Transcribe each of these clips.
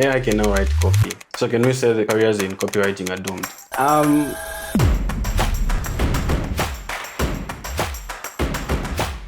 AI can now write copy. So can we say the careers in copywriting are doomed?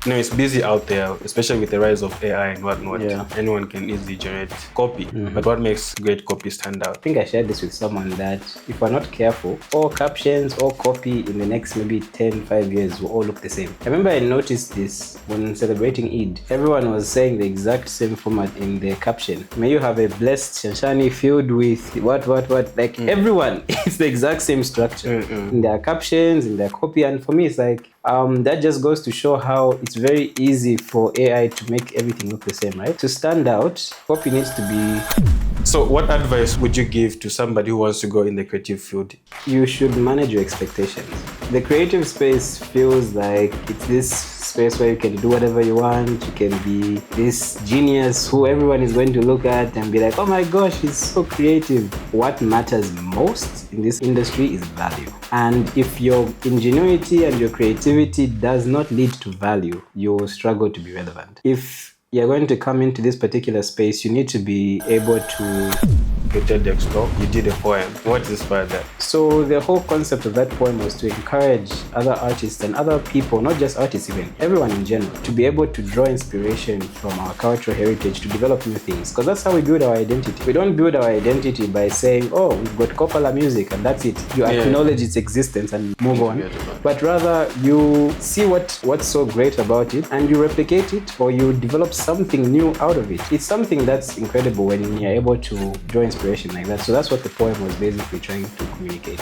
It's busy out there, especially with the rise of AI and whatnot. Yeah. Anyone can easily generate copy. But what makes great copy stand out? I think I shared this with someone that if we're not careful, all captions, all copy in the next maybe 5 years will all look the same. I remember I noticed this when celebrating Eid. Everyone was saying the exact same format in the caption. May you have a blessed Shanshani filled with what. Like everyone, it's the exact same structure in their captions, in their copy. And for me, it's like, that just goes to show how it's very easy for AI to make everything look the same, right? To stand out, copy needs to be... So what advice would you give to somebody who wants to go in the creative field? You should manage your expectations. The creative space feels like it's this space where you can do whatever you want. You can be this genius who everyone is going to look at and be like, oh my gosh, he's so creative. What matters most in this industry is value. And if your ingenuity and your creativity does not lead to value, you will struggle to be relevant. If you're going to come into this particular space, you need to be able to... TEDEx talk, you did a poem. What inspired that? So the whole concept of that poem was to encourage other artists and other people, not just artists even, everyone in general, to be able to draw inspiration from our cultural heritage to develop new things. Because that's how we build our identity. We don't build our identity by saying, oh, we've got Kopala music and that's it. You acknowledge its existence and move on. But rather, you see what's so great about it and you replicate it, or you develop something new out of it. It's something that's incredible when you're able to draw inspiration like that. So that's what the poem was basically trying to communicate.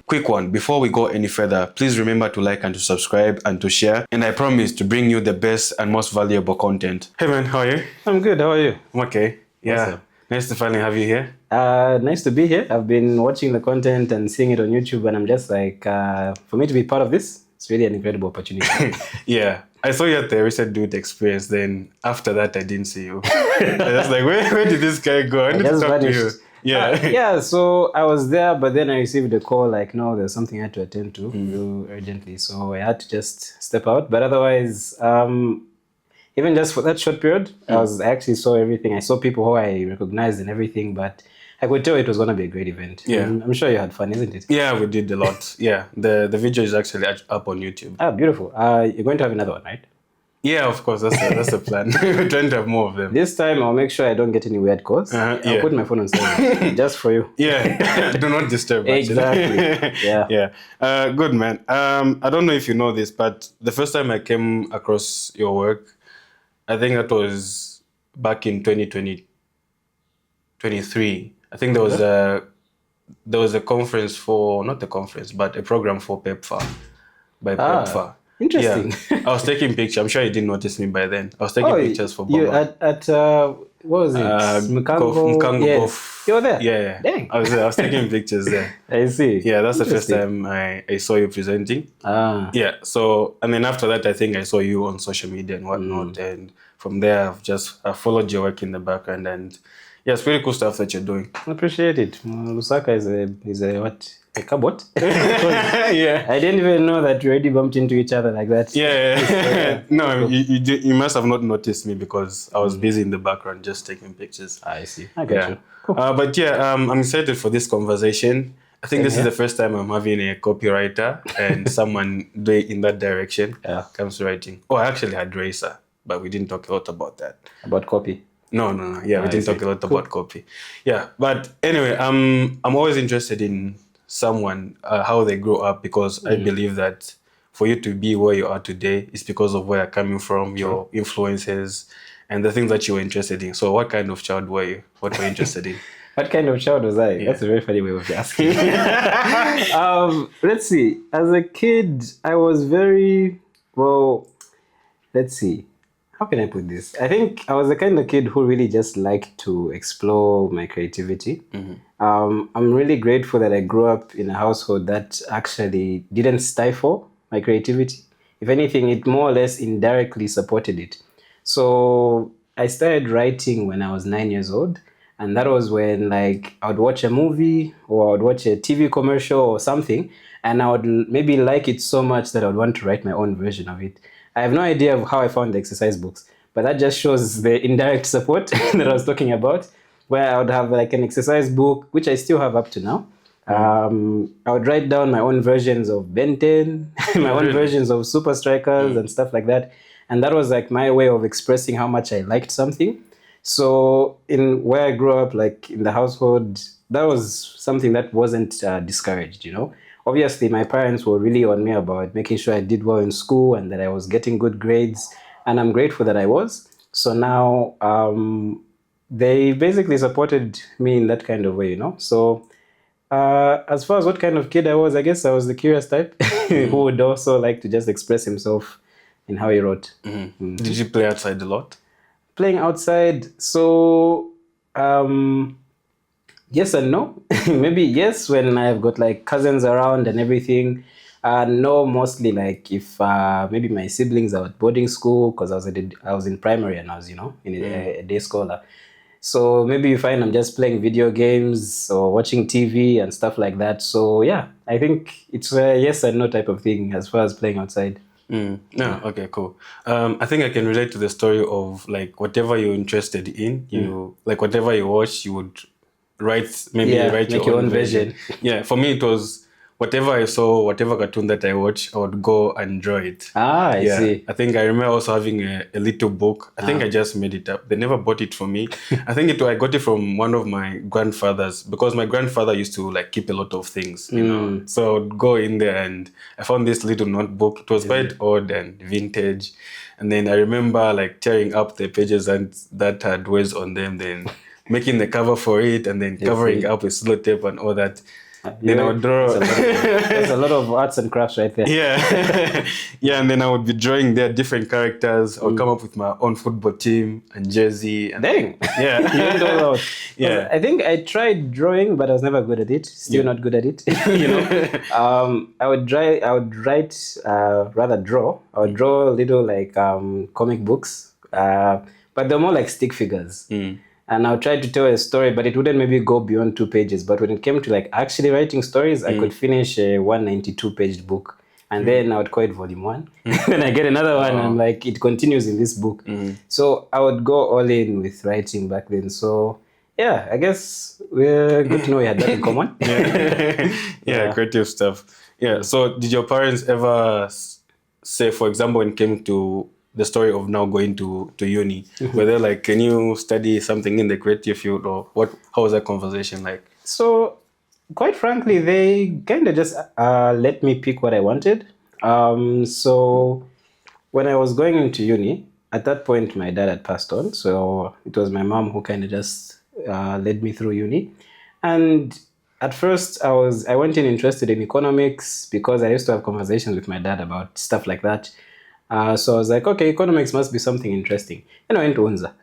Quick one, before we go any further, please remember to like and to subscribe and to share. And I promise to bring you the best and most valuable content. Hey man, how are you? I'm good, how are you? I'm okay. Yeah. Awesome. Nice to finally have you here. Nice to be here. I've been watching the content and seeing it on YouTube, and I'm just like, for me to be part of this, it's really an incredible opportunity. Yeah. I saw you at the recent Dude Experience, then after that I didn't see you. I was like, where did this guy go? I need to talk to you. Yeah. Yeah, so I was there, but then I received a call like, no, there's something I had to attend to urgently. So I had to just step out. But otherwise, even just for that short period, I actually saw everything. I saw people who I recognized and everything, but I could tell it was going to be a great event. Yeah. I'm sure you had fun, isn't it? Yeah, we did a lot. Yeah, the video is actually up on YouTube. Ah, beautiful. You're going to have another one, right? Yeah, of course. That's the plan. We're trying to have more of them. This time, I'll make sure I don't get any weird calls. I'll put my phone on silent just for you. Yeah, do not disturb. Exactly. Yeah. Good, man. I don't know if you know this, but the first time I came across your work, I think that was back in 2023. I think there was a conference for, not a conference, but a program for PEPFAR by PEPFAR. Interesting. Yeah. I was taking pictures. I'm sure you didn't notice me by then. I was taking pictures for Boba. You at what was it? Musenga Yes. You were there? Yeah. Dang. I was taking pictures there. I see. Yeah, that's the first time I saw you presenting. Yeah. So, and then after that, I think I saw you on social media and whatnot. And from there, I've followed your work in the background, and yeah, it's pretty cool stuff that you're doing. I appreciate it. Lusaka is a what? A cupboard? Yeah. I didn't even know that we already bumped into each other like that. Yeah. No, you must have not noticed me because I was busy in the background just taking pictures. I see. I get you. Cool. But yeah, I'm excited for this conversation. I think this is the first time I'm having a copywriter and someone doing in that direction comes to writing. Oh, I actually had Racer, but we didn't talk a lot about that. About copy? No. Yeah, we didn't talk a lot about copy. Yeah, but anyway, I'm always interested in someone, how they grow up, because I believe that for you to be where you are today is because of where you're coming from, your influences, and the things that you were interested in. So what kind of child were you? What were you interested in? What kind of child was I? Yeah. That's a very funny way of asking. Let's see. As a kid, I was very, let's see. How can I put this? I think I was the kind of kid who really just liked to explore my creativity. I'm really grateful that I grew up in a household that actually didn't stifle my creativity. If anything, it more or less indirectly supported it. So I started writing when I was 9 years old. And that was when I would watch a movie or I would watch a TV commercial or something. And I would maybe like it so much that I would want to write my own version of it. I have no idea of how I found the exercise books, but that just shows the indirect support that I was talking about. where I would have like an exercise book, which I still have up to now. I would write down my own versions of Ben 10, my own versions of Super Strikers and stuff like that. And that was like my way of expressing how much I liked something. So in where I grew up, like in the household, that was something that wasn't discouraged, you know. Obviously, my parents were really on me about making sure I did well in school and that I was getting good grades. And I'm grateful that I was. So now they basically supported me in that kind of way, you know. So as far as what kind of kid I was, I guess I was the curious type who would also like to just express himself in how he wrote. Did you play outside a lot? Playing outside, so yes and no. Maybe yes when I've got like cousins around and everything. No, mostly like if maybe my siblings are at boarding school because I was in primary and I was, you know, in a day scholar. So maybe you find I'm just playing video games or watching TV and stuff like that. So yeah, I think it's a yes and no type of thing as far as playing outside. No, okay, cool. I think I can relate to the story of like whatever you're interested in, like whatever you watch, you would write Make your own version. Yeah, for me it was whatever I saw, whatever cartoon that I watched, I would go and draw it. I see. I think I remember also having a little book. I think I just made it up. They never bought it for me. I think I got it from one of my grandfathers because my grandfather used to like keep a lot of things, you know. So I'd go in there and I found this little notebook. It was quite old and vintage. And then I remember like tearing up the pages and that had words on them, then making the cover for it and then covering up with sellotape and all that. Then I would draw. There's a lot of arts and crafts right there. Yeah. Yeah, and then I would be drawing their different characters. I would come up with my own football team and jersey. And Dang. Yeah. You did all out. Yeah. I think I tried drawing, but I was never good at it. Still not good at it. You know. I would write, rather draw. I would draw little like comic books, but they're more like stick figures. And I would try to tell a story, but it wouldn't maybe go beyond 2 pages. But when it came to like actually writing stories, I could finish a 192-page book. And then I would call it volume 1. Then I get another one and like it continues in this book. So I would go all in with writing back then. So yeah, I guess we're good to know we had that in common. Yeah, creative stuff. Yeah, so did your parents ever say, for example, when it came to the story of now going to uni, were they like, can you study something in the creative field or what? How was that conversation like? So quite frankly, they kind of just let me pick what I wanted. So when I was going into uni, at that point, my dad had passed on. So it was my mom who kind of just led me through uni. And at first, I went in interested in economics because I used to have conversations with my dad about stuff like that. So I was like, okay, economics must be something interesting. And I went to UNZA.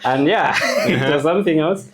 And yeah, it was something else.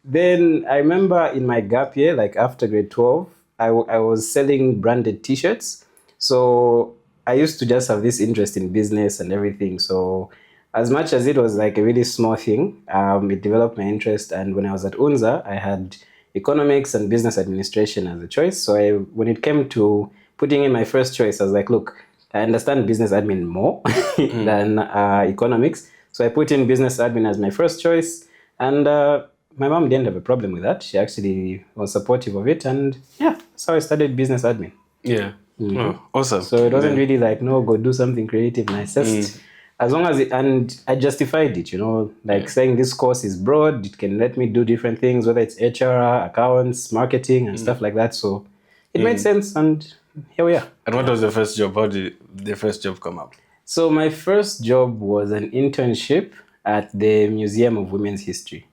Then I remember in my gap year, like after grade 12, I was selling branded t-shirts. So I used to just have this interest in business and everything. So as much as it was like a really small thing, it developed my interest. And when I was at UNZA, I had economics and business administration as a choice. So when it came to putting in my first choice, I was like, look, I understand business admin more than economics. So I put in business admin as my first choice. And my mom didn't have a problem with that. She actually was supportive of it. And yeah, that's how I started business admin. Yeah. Oh, awesome. So it wasn't really like, no, go do something creative. And I just, as long as and I justified it, you know, like saying this course is broad, it can let me do different things, whether it's HR, accounts, marketing, and stuff like that. So it made sense. And here we are. And what was the first job? How did the first job come up? So my first job was an internship at the Museum of Women's History.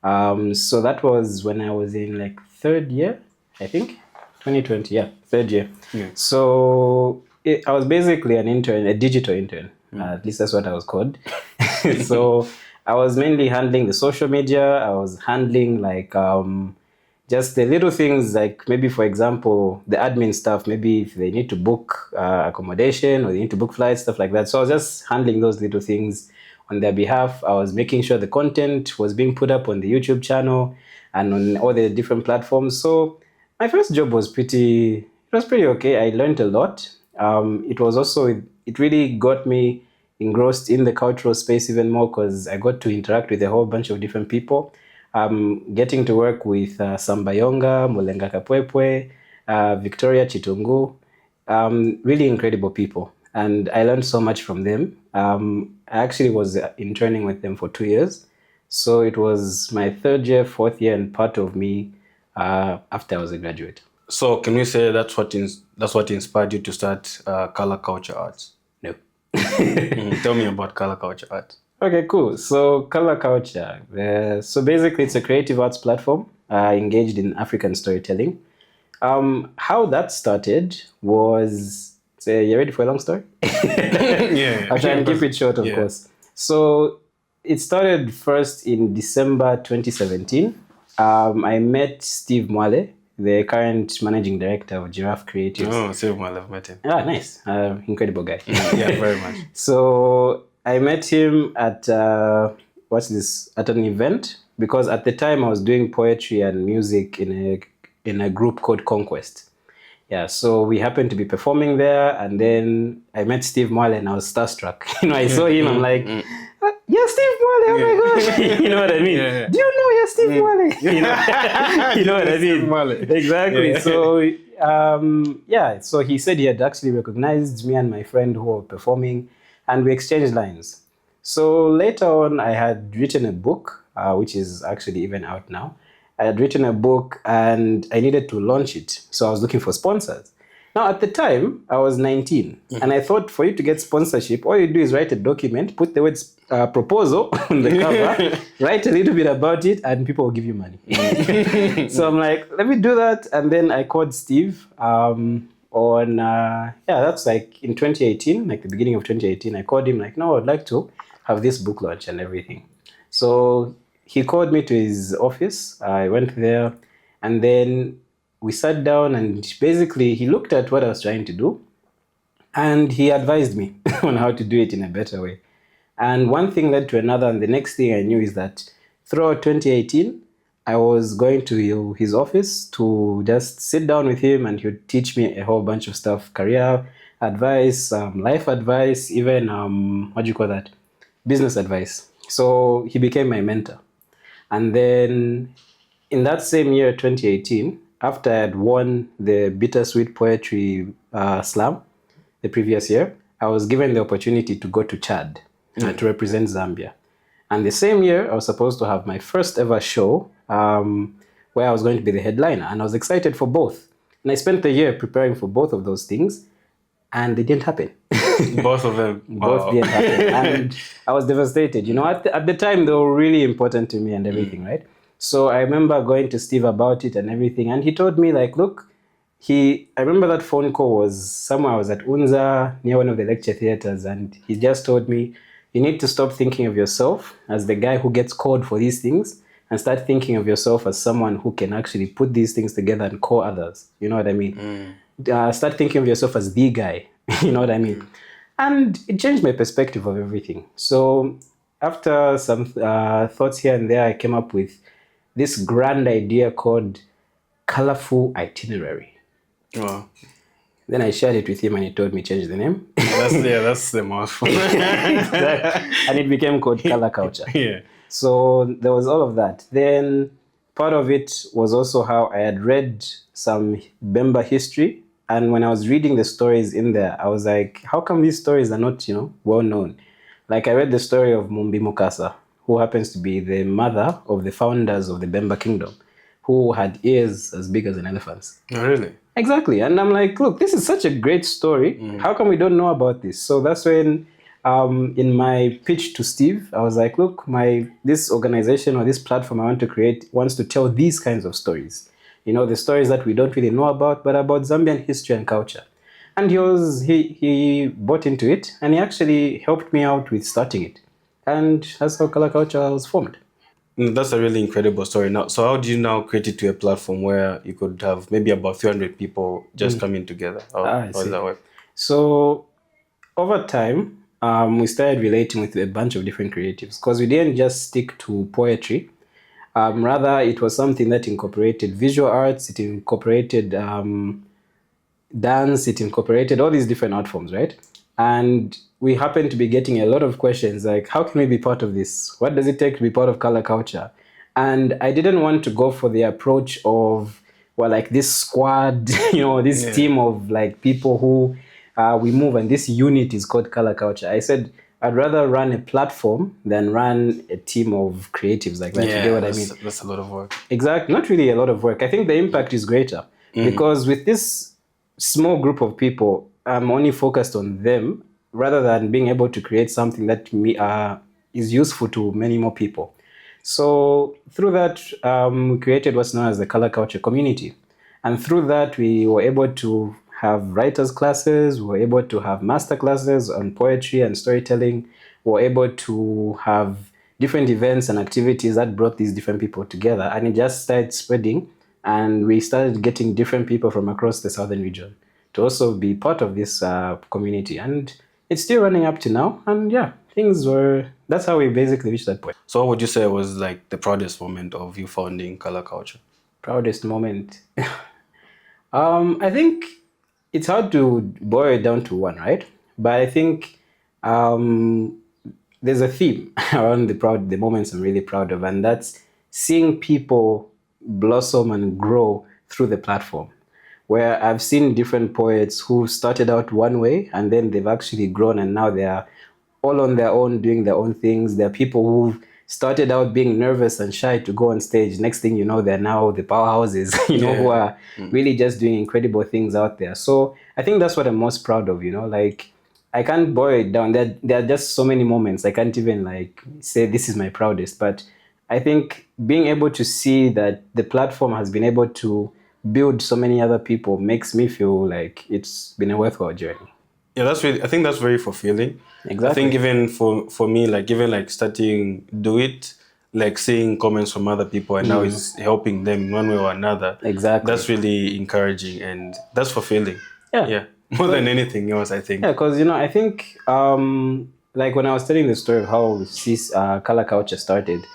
So that was when I was in like third year, I think, 2020, yeah, third year. Yeah. So I was basically an intern, a digital intern. At least that's what I was called. So I was mainly handling the social media. I was handling like just the little things, like maybe, for example, the admin stuff, maybe if they need to book accommodation or they need to book flights, stuff like that. So I was just handling those little things on their behalf. I was making sure the content was being put up on the YouTube channel and on all the different platforms. So my first job was pretty okay. I learned a lot. It was also, it really got me engrossed in the cultural space even more because I got to interact with a whole bunch of different people. Getting to work with Sambayonga, Musenga Katongo, Victoria Chitungu, really incredible people. And I learned so much from them. I actually was interning with them for 2 years. So it was my 3rd year, 4th year, and part of me after I was a graduate. So can we say that's what inspired you to start color culture arts? No. Tell me about color culture arts. Okay, cool. So color culture. So basically, it's a creative arts platform engaged in African storytelling. How that started was, you ready for a long story? Yeah. I'll try and keep it short, of course. So it started first in December 2017. I met Steve Mwale, the current managing director of Giraffe Creatives. Oh, Steve Mwale, I've met him. Ah, nice. Incredible guy. Yeah, very much. So I met him at, at an event, because at the time I was doing poetry and music in a group called Conquest. Yeah, so we happened to be performing there, and then I met Steve Mwale and I was starstruck. I saw him, I'm like, yeah, Steve Mwale, oh my gosh. You know what I mean? Yeah. Do you know you're Steve Mwale? You know what I mean? Mwale. Exactly. Yeah. So, so he said he had actually recognized me and my friend who were performing, and we exchanged lines. So later on, I had written a book, which is actually even out now. I had written a book and I needed to launch it. So I was looking for sponsors. Now, at the time, I was 19. And I thought for you to get sponsorship, all you do is write a document, put the words proposal on the cover, write a little bit about it, and people will give you money. So I'm like, let me do that. And then I called Steve that's like in 2018, like the beginning of 2018. I called him like, no, I'd like to have this book launch and everything. So he called me to his office. I went there, and then we sat down, and basically he looked at what I was trying to do, and he advised me on how to do it in a better way. And one thing led to another, and the next thing I knew is that throughout 2018, I was going to his office to just sit down with him, and he would teach me a whole bunch of stuff, career advice, life advice, even, business advice. So he became my mentor. And then in that same year, 2018, after I had won the Bittersweet Poetry Slam the previous year, I was given the opportunity to go to Chad to represent Zambia. And the same year, I was supposed to have my first ever show where I was going to be the headliner. And I was excited for both. And I spent the year preparing for both of those things, and they didn't happen. Both of them? Both didn't happen. And I was devastated. At the time, they were really important to me and everything, right? So I remember going to Steve about it and everything. And he told me, like, look, I remember that phone call was somewhere I was at Unza, near one of the lecture theaters. And he just told me, you need to stop thinking of yourself as the guy who gets called for these things, and start thinking of yourself as someone who can actually put these things together and call others. You know what I mean? Start thinking of yourself as the guy. You know what I mean? And it changed my perspective of everything. So after some thoughts here and there, I came up with this grand idea called Colorful Itinerary. Wow. Then I shared it with him, and he told me change the name. That's the mouthful. And it became called Color Culture. Yeah. So there was all of that. Then part of it was also how I had read some Bemba history. And when I was reading the stories in there, I was like, how come these stories are not, well known? Like I read the story of Mumbi Mukasa, who happens to be the mother of the founders of the Bemba kingdom, who had ears as big as an elephant's. Oh, really? Exactly. And I'm like, look, this is such a great story. How come we don't know about this? So that's when in my pitch to Steve, I was like, look, this organization or this platform I want to create wants to tell these kinds of stories. The stories that we don't really know about, but about Zambian history and culture. And he bought into it, and he actually helped me out with starting it. And that's how Color Culture was formed. That's a really incredible story. Now, so how do you now create it to a platform where you could have maybe about 300 people just coming together? How does that work? So over time, we started relating with a bunch of different creatives, because we didn't just stick to poetry. Rather, it was something that incorporated visual arts, it incorporated dance, it incorporated all these different art forms, right? And we happen to be getting a lot of questions like, how can we be part of this? What does it take to be part of color culture? And I didn't want to go for the approach of, well, like this squad, this team of like people who we move, and this unit is called color culture. I said, I'd rather run a platform than run a team of creatives like that. You get what I mean? That's a lot of work. Exactly. Not really a lot of work. I think the impact is greater because with this small group of people, I'm only focused on them rather than being able to create something that is useful to many more people. So through that, we created what's known as the color culture community. And through that, we were able to have writers classes, we were able to have master classes on poetry and storytelling, we were able to have different events and activities that brought these different people together. And it just started spreading, and we started getting different people from across the southern region to also be part of this community. And it's still running up to now. And yeah, that's how we basically reached that point. So what would you say was like the proudest moment of you founding color culture? Proudest moment. I think it's hard to boil it down to one, right? But I think there's a theme around the moments I'm really proud of, and that's seeing people blossom and grow through the platform. Where I've seen different poets who started out one way and then they've actually grown, and now they are all on their own, doing their own things. There are people who started out being nervous and shy to go on stage. Next thing you know, they're now the powerhouses, who are really just doing incredible things out there. So I think that's what I'm most proud of, like I can't boil it down. There are just so many moments. I can't even like say this is my proudest, but I think being able to see that the platform has been able to build so many other people makes me feel like it's been a worthwhile journey. Yeah, I think that's very fulfilling. Exactly. I think even for me, like even like starting do it, like seeing comments from other people and now it's helping them in one way or another. Exactly. That's really encouraging and that's fulfilling. Yeah. Yeah. More than anything else, I think. Yeah, because I think like when I was telling the story of how this color culture started,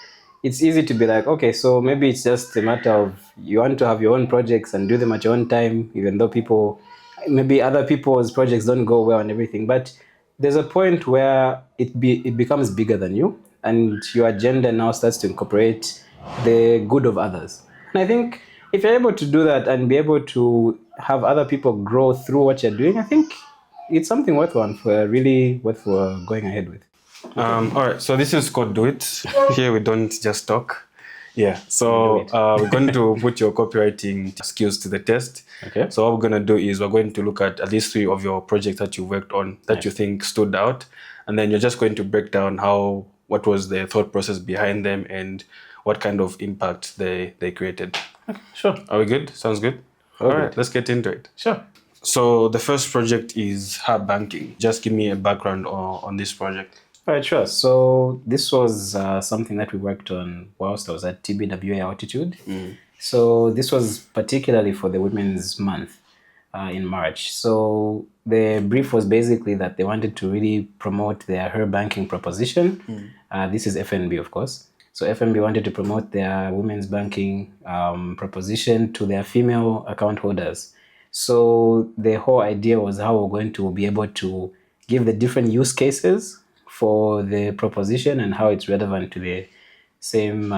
it's easy to be like, okay, so maybe it's just a matter of you want to have your own projects and do them at your own time, even though maybe other people's projects don't go well and everything. But there's a point where it becomes bigger than you, and your agenda now starts to incorporate the good of others. And I think if you're able to do that and be able to have other people grow through what you're doing, I think it's something worthwhile going ahead with. All right, so this is called Do It. Here we don't just talk. Yeah, so we're going to put your copywriting skills to the test. Okay. So what we're going to do is we're going to look at least 3 of your projects that you worked on that you think stood out. And then you're just going to break down what was the thought process behind them and what kind of impact they created. Okay, sure. Are we good? Sounds good? All right, let's get into it. Sure. So the first project is Her Banking. Just give me a background on this project. All right, sure. So this was something that we worked on whilst I was at TBWA Altitude. So this was particularly for the Women's Month in March. So the brief was basically that they wanted to really promote their Her Banking proposition. This is FNB, of course. So FNB wanted to promote their women's banking proposition to their female account holders. So the whole idea was how we're going to be able to give the different use cases for the proposition and how it's relevant to the same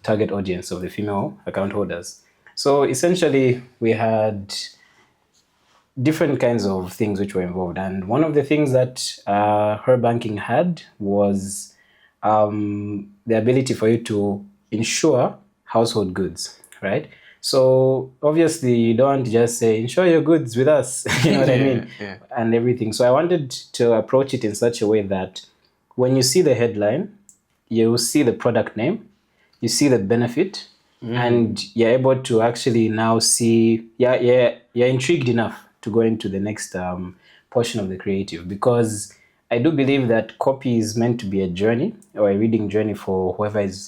target audience of the female account holders. So essentially, we had different kinds of things which were involved. And one of the things that Her Banking had was the ability for you to insure household goods, right? So obviously you don't just say, insure your goods with us, you know what I mean? Yeah. And everything. So I wanted to approach it in such a way that when you see the headline, you see the product name, you see the benefit, and you're able to actually now see, you're intrigued enough to go into the next portion of the creative. Because I do believe that copy is meant to be a journey or a reading journey for whoever is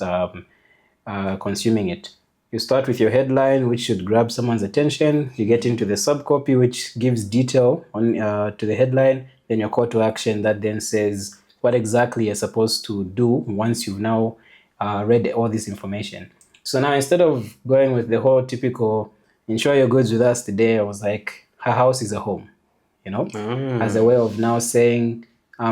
consuming it. You start with your headline, which should grab someone's attention. You get into the subcopy, which gives detail on to the headline. Then your call to action that then says what exactly you're supposed to do once you've now read all this information. So now instead of going with the whole typical insure your goods with us today, I was like, her house is a home. as a way of now saying,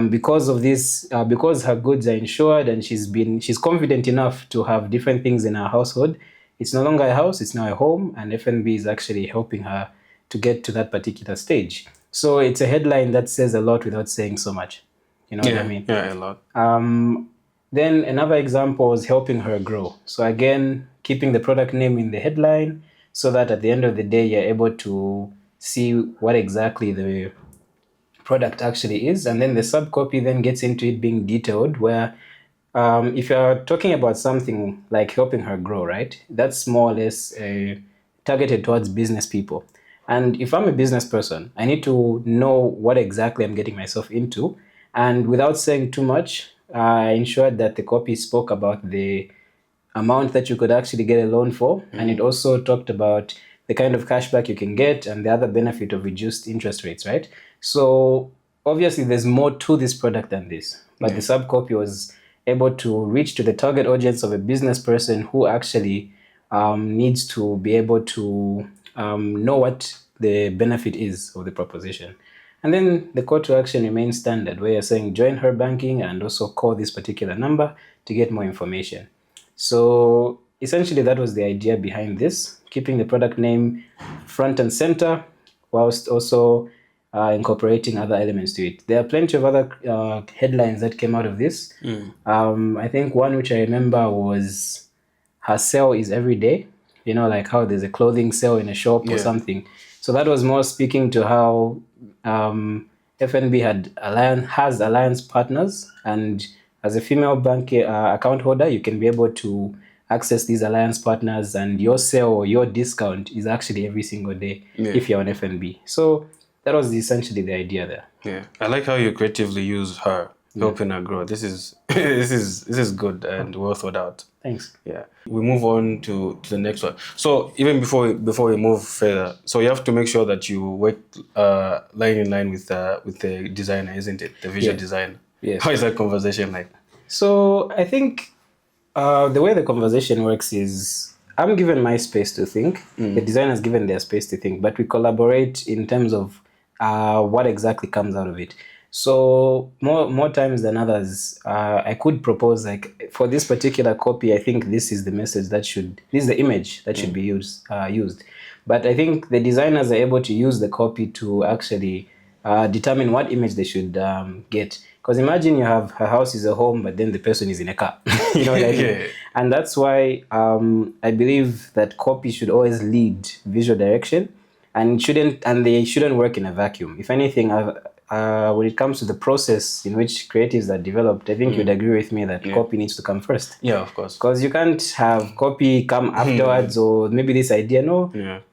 because of this, because her goods are insured and she's confident enough to have different things in her household, it's no longer a house, it's now a home, and FNB is actually helping her to get to that particular stage. So it's a headline that says a lot without saying so much. You know what I mean? Yeah, a lot. Then another example is helping her grow. So again, keeping the product name in the headline so that at the end of the day, you're able to see what exactly the product actually is. And then the subcopy then gets into it being detailed, where if you're talking about something like helping her grow, right, that's more or less targeted towards business people. And if I'm a business person, I need to know what exactly I'm getting myself into. And without saying too much, I ensured that the copy spoke about the amount that you could actually get a loan for. And it also talked about the kind of cashback you can get and the other benefit of reduced interest rates, right? So obviously there's more to this product than this. But the subcopy was able to reach to the target audience of a business person who actually needs to be able to know what the benefit is of the proposition. And then the call to action remains standard, where you're saying join her banking and also call this particular number to get more information. So essentially that was the idea behind this, keeping the product name front and center whilst also incorporating other elements to it. There are plenty of other headlines that came out of this. I think one which I remember was her sale is every day, like how there's a clothing sale in a shop or something. So that was more speaking to how FNB has alliance partners, and as a female bank account holder, you can be able to access these alliance partners, and your sale or your discount is actually every single day if you're on FNB. So that was essentially the idea there. Yeah, I like how you creatively use her, helping her grow. This is this is good and well thought out. Thanks. Yeah, we move on to the next one. So even before we move further, so you have to make sure that you work line in line with the designer, isn't it? The visual designer. Yes. How is that conversation like? So I think the way the conversation works is I'm given my space to think. The designer's given their space to think, but we collaborate in terms of what exactly comes out of it. So more times than others, I could propose, like, for this particular copy, I think this is the message this is the image that should be used. But I think the designers are able to use the copy to actually determine what image they should get. Because imagine you have her house is a home, but then the person is in a car. You know what I mean? And that's why I believe that copy should always lead visual direction, and they shouldn't work in a vacuum. If anything, when it comes to the process in which creatives are developed, I think you'd agree with me that copy needs to come first. Yeah, of course. Because you can't have copy come afterwards, or maybe this idea,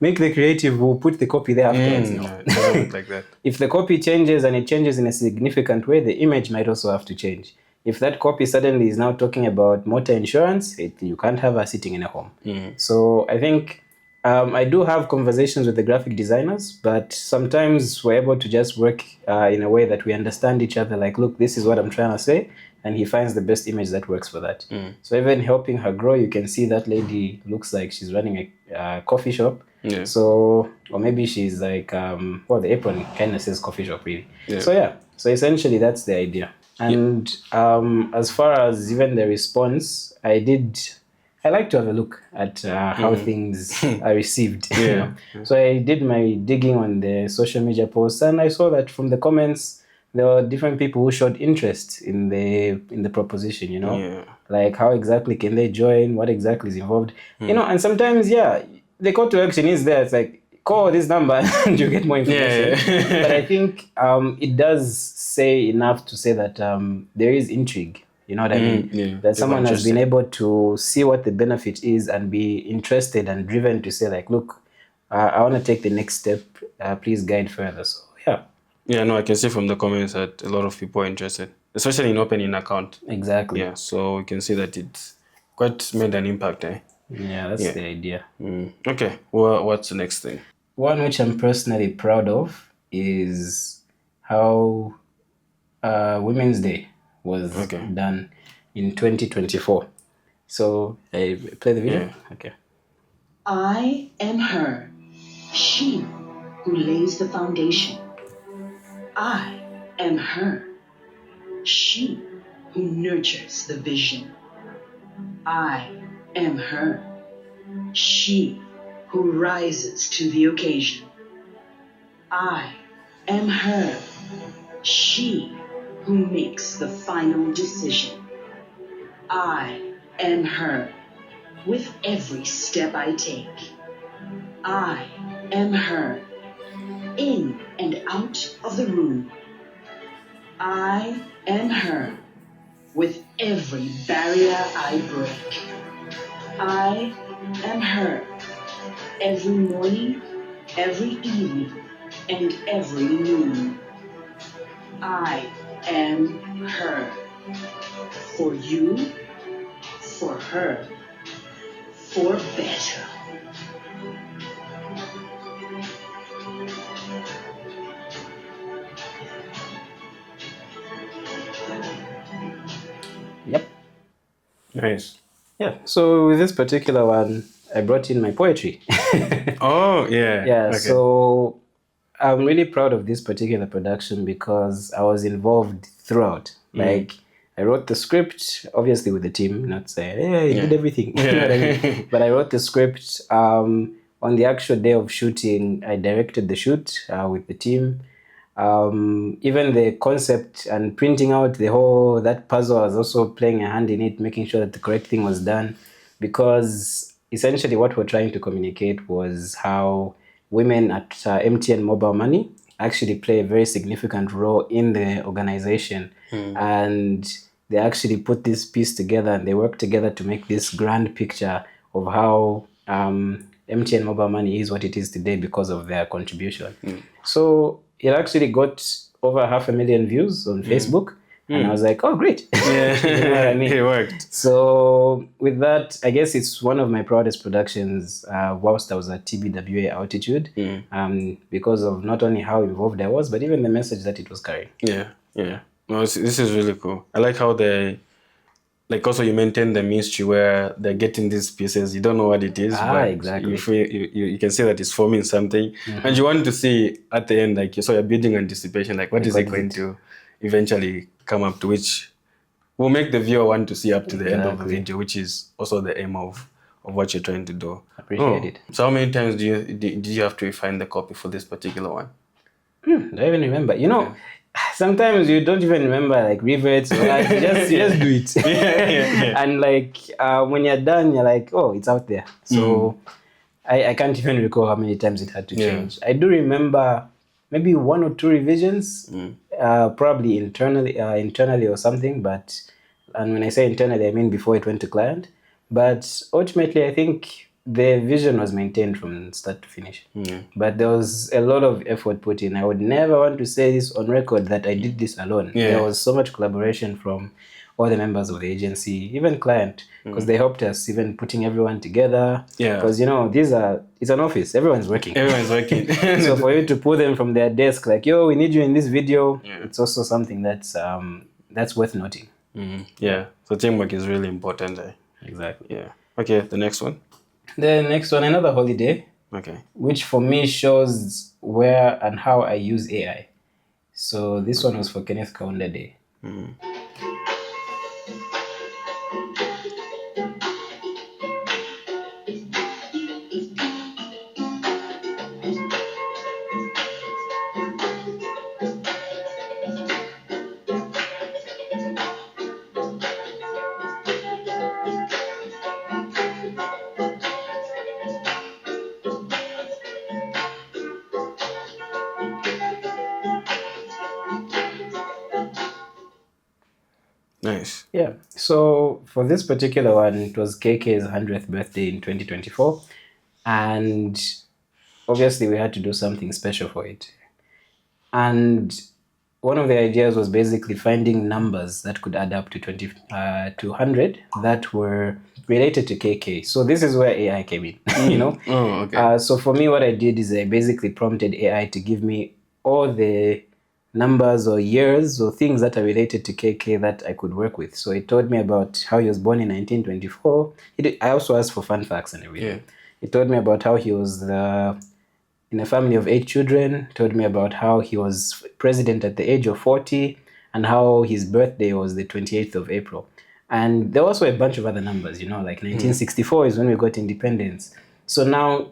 make the creative who put the copy there afterwards. No, it doesn't work like that. If the copy changes and it changes in a significant way, the image might also have to change. If that copy suddenly is now talking about motor insurance, you can't have her sitting in a home. So I think I do have conversations with the graphic designers, but sometimes we're able to just work in a way that we understand each other. Like, look, this is what I'm trying to say, and he finds the best image that works for that. So even helping her grow, you can see that lady looks like she's running a coffee shop. Yeah. So, or maybe she's like, the apron kind of says coffee shop, really. Yeah. So essentially that's the idea. And as far as even the response, I like to have a look at how things are received. So I did my digging on the social media posts, and I saw that from the comments, there were different people who showed interest in the proposition, like how exactly can they join, what exactly is involved, and sometimes, the call to action is there. It's like, call this number and you get more information. But I think it does say enough to say that there is intrigue. You know what I mean? That someone has been able to see what the benefit is and be interested and driven to say, like, look, I want to take the next step. Please guide further. So, yeah. Yeah, no, I can see from the comments that a lot of people are interested, especially in opening an account. Exactly. Yeah, so we can see that it's quite made an impact, eh? Yeah, that's the idea. Okay, well, what's the next thing? One which I'm personally proud of is how Women's Day was done in 2024. So I play the video? Yeah. Okay. I am her, she who lays the foundation. I am her, she who nurtures the vision. I am her, she who rises to the occasion. I am her, she who makes the final decision. I am her with every step I take. I am her in and out of the room. I am her with every barrier I break. I am her every morning, every evening, and every noon. I am her for you, for her, for better. Yep. Nice. Yeah. So with this particular one, I brought in my poetry. Oh, yeah. Yeah. Okay. So I'm really proud of this particular production because I was involved throughout. Like, I wrote the script, obviously with the team, not saying, hey, I did everything. You know what I mean? But I wrote the script. On the actual day of shooting, I directed the shoot with the team. Even the concept and printing out that puzzle, I was also playing a hand in it, making sure that the correct thing was done, because essentially what we're trying to communicate was how women at MTN Mobile Money actually play a very significant role in the organization. And they actually put this piece together and they work together to make this grand picture of how MTN Mobile Money is what it is today because of their contribution. So it actually got over 500,000 views on Facebook. And I was like, oh, great. Yeah. You know what I mean? It worked. So with that, I guess it's one of my proudest productions whilst I was at TBWA Altitude, because of not only how involved I was, but even the message that it was carrying. Yeah, yeah. No, this is really cool. I like how also you maintain the mystery where they're getting these pieces. You don't know what it is, but exactly. you can see that it's forming something. And you want to see at the end, you're building anticipation, what is it going to eventually come up to, which will make the viewer want to see up to the end of the video, which is also the aim of what you're trying to do. Appreciate it. So how many times did you have to refine the copy for this particular one? Don't even remember. Sometimes you don't even remember rivets or you just do it. And when you're done, you're like, oh, it's out there. So I can't even recall how many times it had to change. I do remember maybe 1 or 2 revisions, probably internally or something. And when I say internally, I mean before it went to client. But ultimately, I think the vision was maintained from start to finish. But there was a lot of effort put in. I would never want to say this on record that I did this alone. There was so much collaboration from all the members of the agency, even client, because they helped us even putting everyone together. Because it's an office, everyone's working. So for you to pull them from their desk yo, we need you in this video, it's also something that's worth noting. So teamwork is really important. Exactly. Okay, the next one. The next one, another holiday. Okay. Which for me shows where and how I use AI. So this one was for Kenneth Kaunda Day. Nice. Yeah. So for this particular one, it was KK's 100th birthday in 2024. And obviously we had to do something special for it. And one of the ideas was basically finding numbers that could add up to 100 that were related to KK. So this is where AI came in, Oh, okay. So for me, what I did is I basically prompted AI to give me all the numbers or years or things that are related to KK that I could work with. So it told me about how he was born in 1924. I also asked for fun facts and everything. It told me about how he was the in a family of 8 children, told me about how he was president at the age of 40 and how his birthday was the 28th of April. And there were also a bunch of other numbers, like 1964 is when we got independence. So now,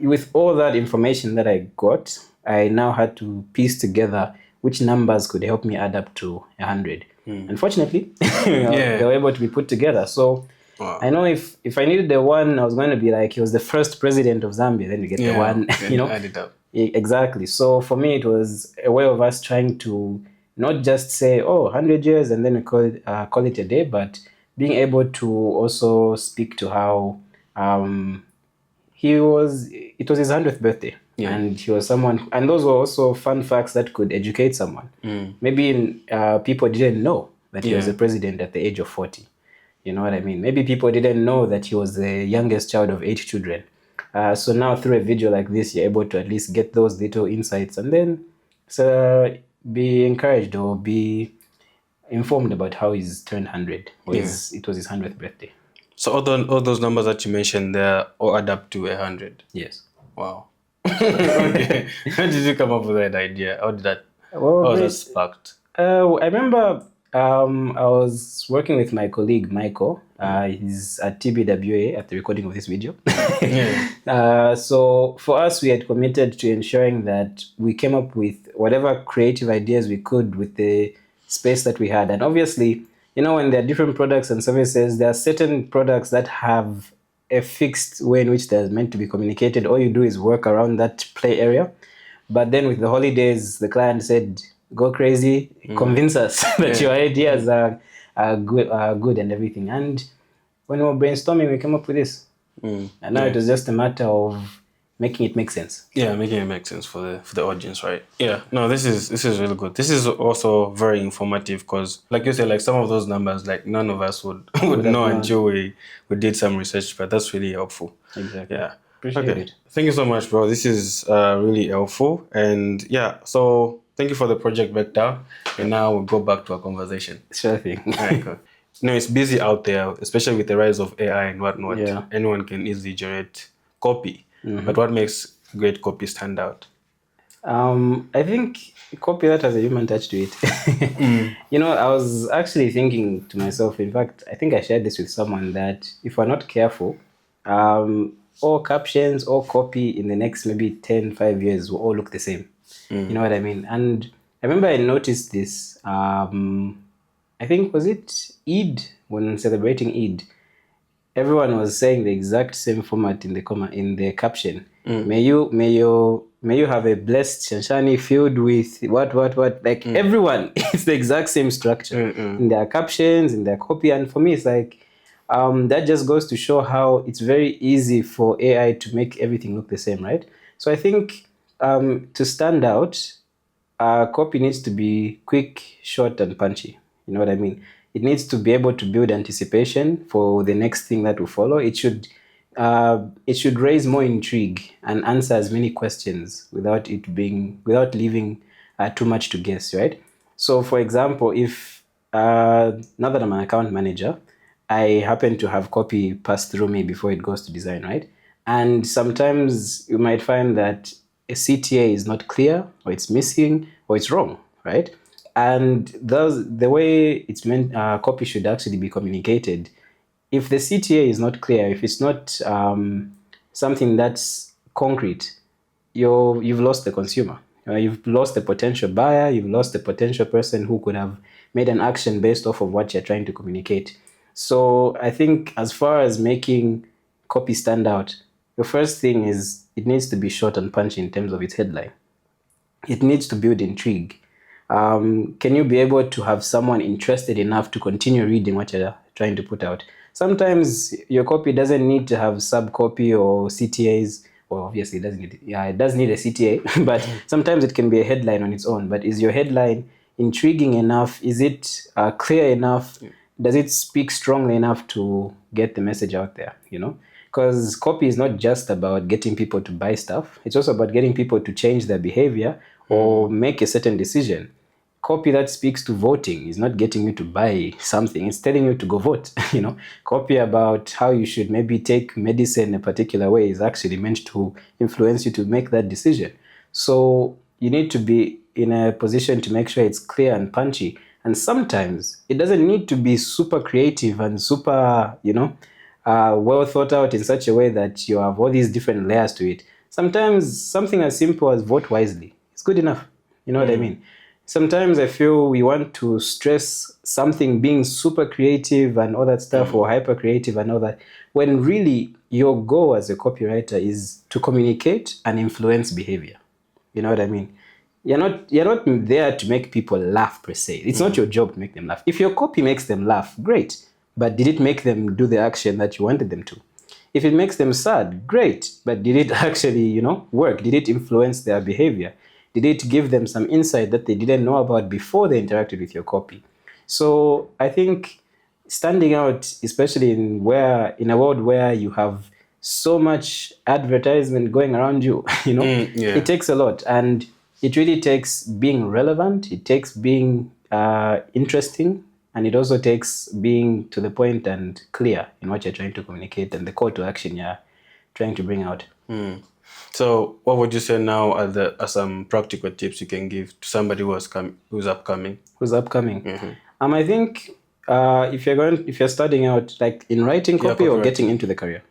with all that information that I got, I now had to piece together which numbers could help me add up to 100. Unfortunately, they were able to be put together. So I know if I needed the one, I was going to be like, he was the first president of Zambia, then we get the one, Add it up. Exactly. So for me, it was a way of us trying to not just say, 100 years and then we call it a day, but being able to also speak to how it was his 100th birthday. And he was someone, and those were also fun facts that could educate someone. Maybe people didn't know that he was the president at the age of 40. You know what I mean? Maybe people didn't know that he was the youngest child of 8 children. So now through a video like this, you're able to at least get those little insights and then be encouraged or be informed about how he's turned 100. It was his 100th birthday. So all those numbers that you mentioned there all add up to 100? Yes. Wow. Okay. How did you come up with that idea? How was that sparked? I remember I was working with my colleague Michael. He's at TBWA at the recording of this video. So for us, we had committed to ensuring that we came up with whatever creative ideas we could with the space that we had. And obviously, when there are different products and services, there are certain products that have a fixed way in which they're meant to be communicated. All you do is work around that play area. But then with the holidays, the client said, go crazy, convince us that your ideas are good and everything. And when we were brainstorming, we came up with this. And now it was just a matter of making it make sense. Yeah, making it make sense for the audience, right? Yeah. No, this is really good. This is also very informative because, like you said, like some of those numbers, like none of us would know until we did some research. But that's really helpful. Exactly. Yeah. Appreciate it. Thank you so much, bro. This is really helpful. And yeah, so thank you for the project breakdown. And now we'll go back to our conversation. Sure thing. All right, cool. It's busy out there, especially with the rise of AI and whatnot. Yeah. Anyone can easily generate copy. But what makes great copy stand out? I think copy that has a human touch to it. I was actually thinking to myself, in fact, I think I shared this with someone, that if we're not careful, all captions, all copy in the next maybe 5 years will all look the same. You know what I mean? And I remember I noticed this, I think, was it Eid? When celebrating Eid, everyone was saying the exact same format in the caption. May you have a blessed Shanshani filled with what. Like everyone, it's the exact same structure in their captions, in their copy. And for me, it's like that just goes to show how it's very easy for AI to make everything look the same, right? So I think to stand out, copy needs to be quick, short, and punchy. You know what I mean? It needs to be able to build anticipation for the next thing that will follow. It should raise more intrigue and answer as many questions without leaving too much to guess, right? So, for example, if now that I'm an account manager, I happen to have copy pass through me before it goes to design, right? And sometimes you might find that a CTA is not clear, or it's missing, or it's wrong, right? And the way it's meant, copy should actually be communicated. If the CTA is not clear, if it's not something that's concrete, you've lost the consumer. You've lost the potential buyer. You've lost the potential person who could have made an action based off of what you're trying to communicate. So I think as far as making copy stand out, the first thing is it needs to be short and punchy in terms of its headline. It needs to build intrigue. Can you be able to have someone interested enough to continue reading what you're trying to put out? Sometimes your copy doesn't need to have sub-copy or CTAs. Well, obviously it does need a CTA, but sometimes it can be a headline on its own. But is your headline intriguing enough? Is it clear enough? Does it speak strongly enough to get the message out there, Because copy is not just about getting people to buy stuff. It's also about getting people to change their behavior or make a certain decision. copy that speaks to voting is not getting you to buy something. It's telling you to go vote. Copy about how you should maybe take medicine in a particular way is actually meant to influence you to make that decision. So you need to be in a position to make sure it's clear and punchy. And sometimes it doesn't need to be super creative and super, well thought out in such a way that you have all these different layers to it. Sometimes something as simple as vote wisely is good enough. You know what I mean? Sometimes I feel we want to stress something being super creative and all that stuff, or hyper creative and all that, when really your goal as a copywriter is to communicate and influence behavior. You know what I mean? You're not there to make people laugh per se. It's not your job to make them laugh. If your copy makes them laugh, great. But did it make them do the action that you wanted them to? If it makes them sad, great. But did it actually, work? Did it influence their behavior? Did it give them some insight that they didn't know about before they interacted with your copy? So I think standing out, especially in a world where you have so much advertisement going around you, it takes a lot. And it really takes being relevant. It takes being interesting. And it also takes being to the point and clear in what you're trying to communicate and the call to action you're trying to bring out. So what would you say now are some practical tips you can give to somebody who's upcoming? Who's upcoming? I think if you're starting out, like in writing copy or getting into the career?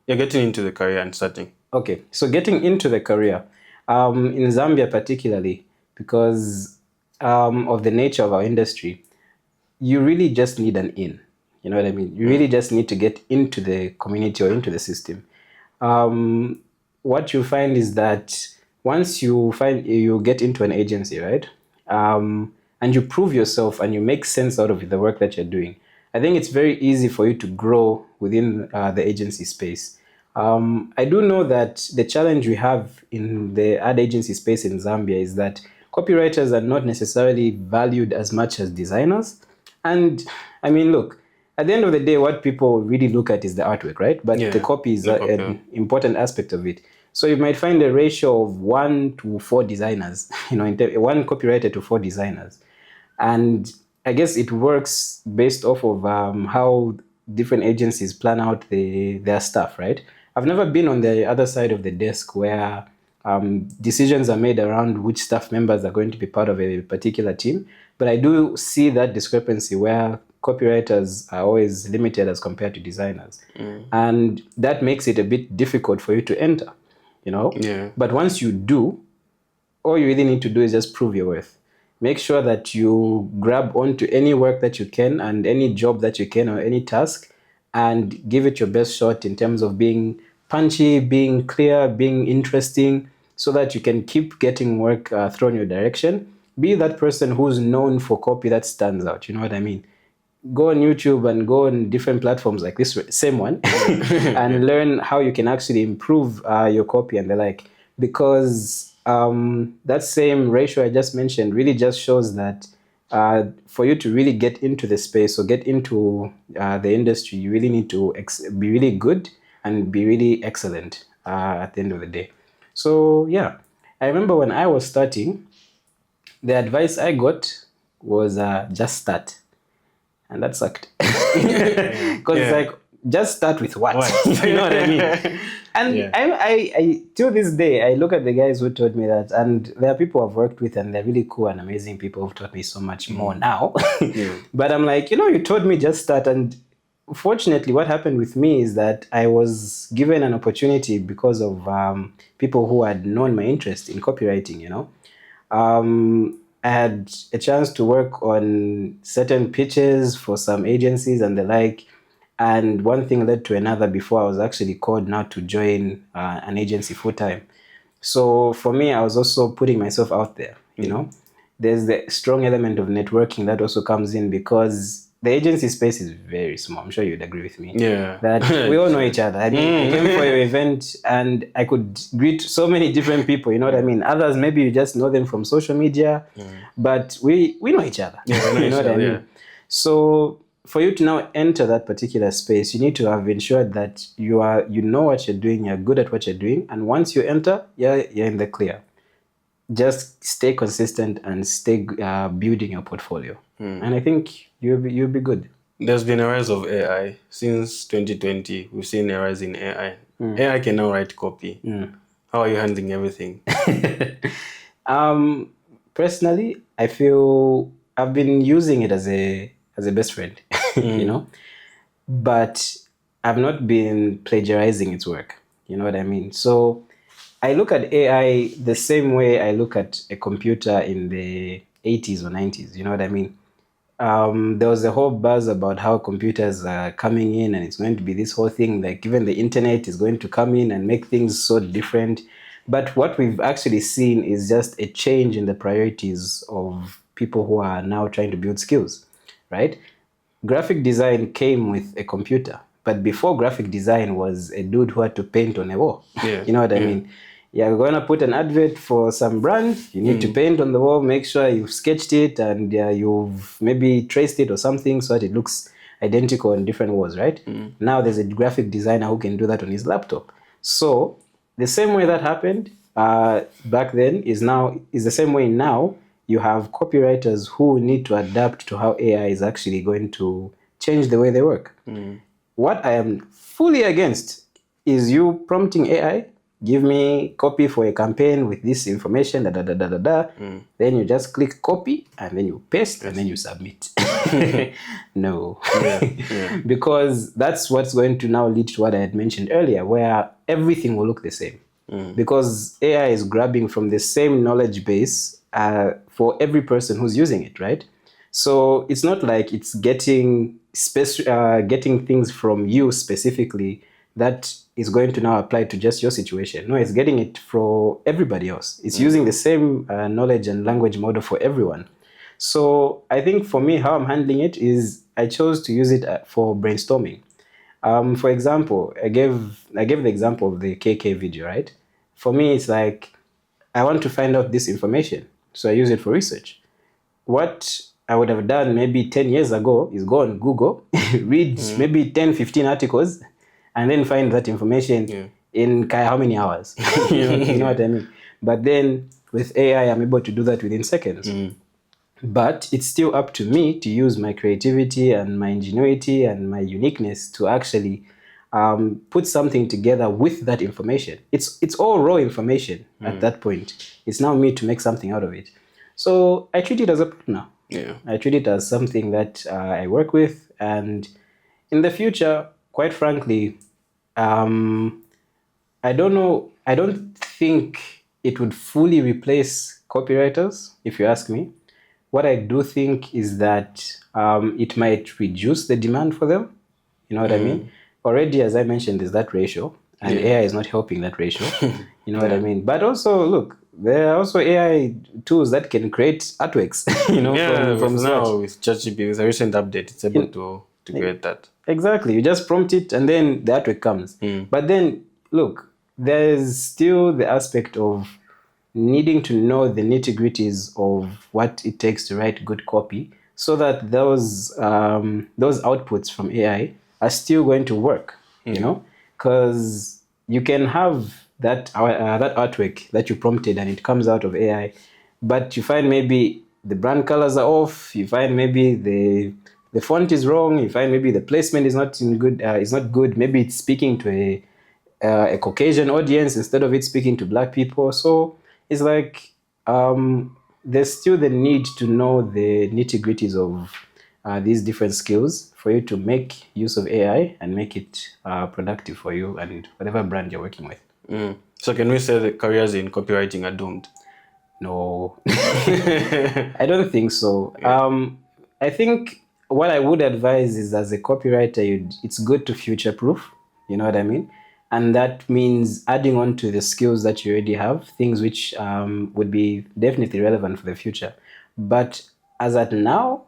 You're getting into the career and starting. Okay, so getting into the career, in Zambia particularly, because of the nature of our industry, you really just need an in. You know what I mean? You really just need to get into the community or into the system. What you find is that once you get into an agency, right? And you prove yourself and you make sense out of the work that you're doing, I think it's very easy for you to grow within the agency space. I do know that the challenge we have in the ad agency space in Zambia is that copywriters are not necessarily valued as much as designers. And I mean, look, at the end of the day, what people really look at is the artwork, right? But the copy is an important aspect of it. So you might find a ratio of 1 to 4 designers, one copywriter to 4 designers. And I guess it works based off of how different agencies plan out their stuff, right? I've never been on the other side of the desk where decisions are made around which staff members are going to be part of a particular team. But I do see that discrepancy where copywriters are always limited as compared to designers. And that makes it a bit difficult for you to enter, But once you do, all you really need to do is just prove your worth. Make sure that you grab onto any work that you can and any job that you can or any task and give it your best shot in terms of being punchy, being clear, being interesting, so that you can keep getting work thrown your direction. Be that person who's known for copy that stands out. You know what I mean? Go on YouTube and go on different platforms like this same one and learn how you can actually improve your copy and the like. Because that same ratio I just mentioned really just shows that for you to really get into the space or get into the industry, you really need to be really good and be really excellent at the end of the day. So yeah, I remember when I was starting, the advice I got was just start. And that sucked. Because it's like, just start with what? You know what I mean? And I till this day, I look at the guys who taught me that, and there are people I've worked with and they're really cool and amazing people who've taught me so much more now. But I'm like, you told me just start. And fortunately, what happened with me is that I was given an opportunity because of people who had known my interest in copywriting, I had a chance to work on certain pitches for some agencies and the like. And one thing led to another before I was actually called now to join an agency full time. So for me, I was also putting myself out there, There's the strong element of networking that also comes in because the agency space is very small. I'm sure you'd agree with me. Yeah. That we all know each other. I mean, I came for your event and I could greet so many different people, you know what I mean? Others, maybe you just know them from social media, but we know each other. Yeah, we know you know each what I other, mean? So for you to now enter that particular space, you need to have ensured that you know what you're doing, you're good at what you're doing. And once you enter, you're in the clear. just stay consistent and stay building your portfolio. And I think you'll be good. There's been a rise of AI. Since 2020, we've seen a rise in AI. AI can now write copy. How are you handling everything? Personally, I feel I've been using it as a best friend, you know, but I've not been plagiarizing its work. You know what I mean? So I look at AI the same way I look at a computer in the 80s or 90s. You know what I mean? There was a whole buzz about how computers are coming in and it's going to be this whole thing, like even the internet is going to come in and make things so different. But what we've actually seen is just a change in the priorities of people who are now trying to build skills, right? Graphic design came with a computer, but before graphic design was a dude who had to paint on a wall. Yeah. You know what I mean? You're going to put an advert for some brand, you need to paint on the wall, make sure you've sketched it and you've maybe traced it or something so that it looks identical on different walls, right? Now there's a graphic designer who can do that on his laptop. So the same way that happened back then is the same way now. You have copywriters who need to adapt to how AI is actually going to change the way they work. What I am fully against is you prompting AI, give me copy for a campaign with this information, then you just click copy and then you paste and then you submit. No. Because that's what's going to now lead to what I had mentioned earlier, where everything will look the same. Because AI is grabbing from the same knowledge base for every person who's using it, right? So it's not like it's getting things from you specifically that is going to now apply to just your situation. No, it's getting it for everybody else. It's using the same knowledge and language model for everyone. So I think for me, how I'm handling it is I chose to use it for brainstorming. For example, I gave the example of the KK video, right? For me, it's like, I want to find out this information. So I use it for research. What I would have done maybe 10 years ago is go on Google, read maybe 10, 15 articles, and then find that information in how many hours? You know what I mean? But then with AI, I'm able to do that within seconds. But it's still up to me to use my creativity and my ingenuity and my uniqueness to actually put something together with that information. It's all raw information at that point. It's now me to make something out of it. So I treat it as a partner. I treat it as something that I work with. And in the future, quite frankly, I don't think it would fully replace copywriters, if you ask me. What I do think is that it might reduce the demand for them. You know what I mean? Already, as I mentioned, there's that ratio, and AI is not helping that ratio. You know what I mean? But also, look, there are also AI tools that can create artworks, from now with ChatGPT, with a recent update, it's able to create that. Exactly. You just prompt it and then the artwork comes. But then, look, there's still the aspect of needing to know the nitty-gritties of what it takes to write good copy so that those outputs from AI are still going to work, you know? Because you can have that artwork that you prompted and it comes out of AI, but you find maybe the brand colors are off, you find maybe the font is wrong, you find maybe the placement is not good, maybe it's speaking to a Caucasian audience instead of it speaking to black people. So it's like there's still the need to know the nitty-gritties of these different skills for you to make use of AI and make it productive for you and whatever brand you're working with. So can we say that careers in copywriting are doomed? No, I don't think so. I think what I would advise is, as a copywriter, it's good to future-proof. You know what I mean? And that means adding on to the skills that you already have, things which would be definitely relevant for the future. But as at now,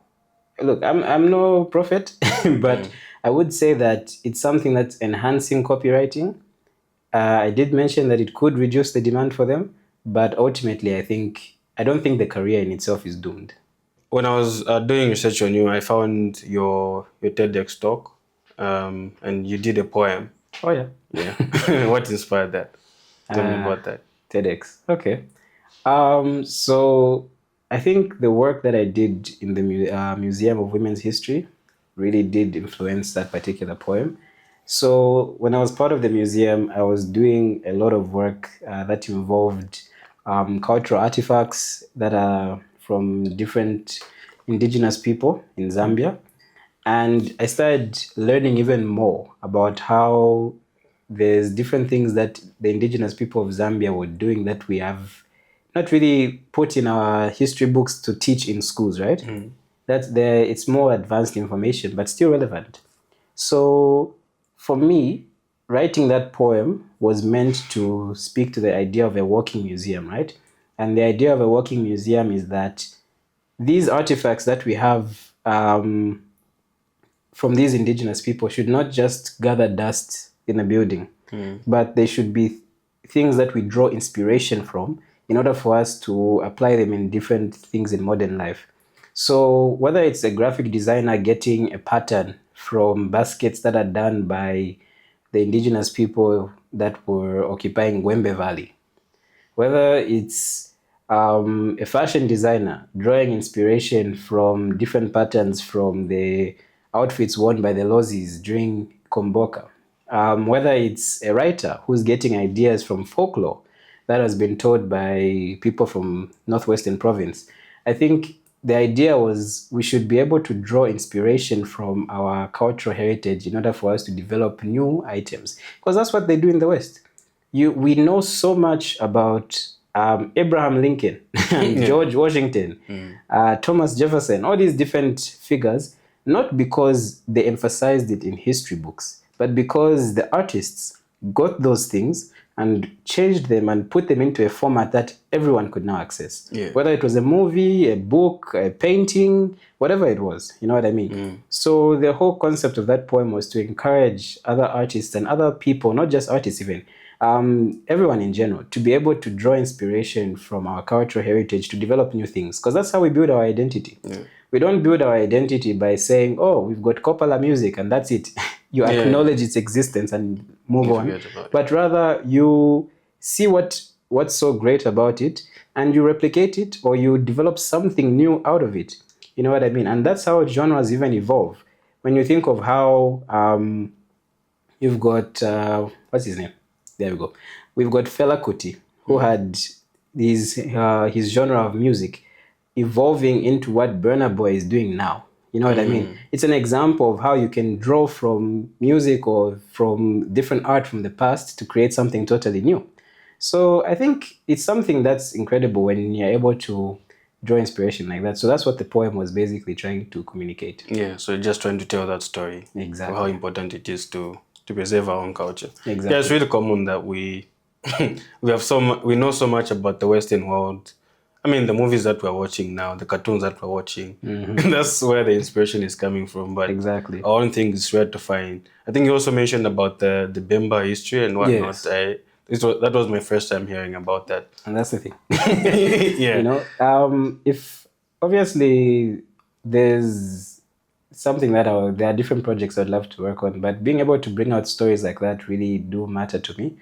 look, I'm no prophet, but I would say that it's something that's enhancing copywriting. I did mention that it could reduce the demand for them, but ultimately, I don't think the career in itself is doomed. When I was doing research on you, I found your TEDx talk, and you did a poem. Oh, yeah. Yeah. What inspired that? Tell me about that. TEDx. Okay. So I think the work that I did in the Museum of Women's History really did influence that particular poem. So when I was part of the museum, I was doing a lot of work that involved cultural artifacts that are from different indigenous people in Zambia. And I started learning even more about how there's different things that the indigenous people of Zambia were doing that we have not really put in our history books to teach in schools, right? That's there. It's more advanced information, but still relevant. So for me, writing that poem was meant to speak to the idea of a walking museum, right? And the idea of a walking museum is that these artifacts that we have from these indigenous people should not just gather dust in a building, but they should be things that we draw inspiration from in order for us to apply them in different things in modern life. So whether it's a graphic designer getting a pattern from baskets that are done by the indigenous people that were occupying Gwembe Valley, whether it's a fashion designer drawing inspiration from different patterns from the outfits worn by the Lozis during Komboka, whether it's a writer who's getting ideas from folklore that has been told by people from Northwestern Province. I think the idea was we should be able to draw inspiration from our cultural heritage in order for us to develop new items, because that's what they do in the West. We know so much about Abraham Lincoln, George Washington, Thomas Jefferson, all these different figures, not because they emphasized it in history books, but because the artists got those things and changed them and put them into a format that everyone could now access. Yeah. Whether it was a movie, a book, a painting, whatever it was, you know what I mean? So the whole concept of that poem was to encourage other artists and other people, not just artists even, everyone in general, to be able to draw inspiration from our cultural heritage to develop new things, because that's how we build our identity. We don't build our identity by saying, oh, we've got Kopala music and that's it. You acknowledge its existence and move on. But rather you see what's so great about it and you replicate it, or you develop something new out of it. You know what I mean? And that's how genres even evolve. When you think of how you've got, what's his name? There we go. We've got Fela Kuti, who had his genre of music evolving into what Burna Boy is doing now. You know what I mean? It's an example of how you can draw from music or from different art from the past to create something totally new. So I think it's something that's incredible when you're able to draw inspiration like that. So that's what the poem was basically trying to communicate. Yeah, so just trying to tell that story. Exactly. Of how important it is to preserve our own culture. Exactly. Yeah, it's really common that we we know so much about the Western world. I mean, the movies that we're watching now, the cartoons that we're watching, that's where the inspiration is coming from. But Exactly. our own thing is rare to find. I think you also mentioned about the Bemba history and whatnot. Yes. That was my first time hearing about that. And that's the thing. Yeah. You know, if obviously there's something that there are different projects I'd love to work on, but being able to bring out stories like that really do matter to me.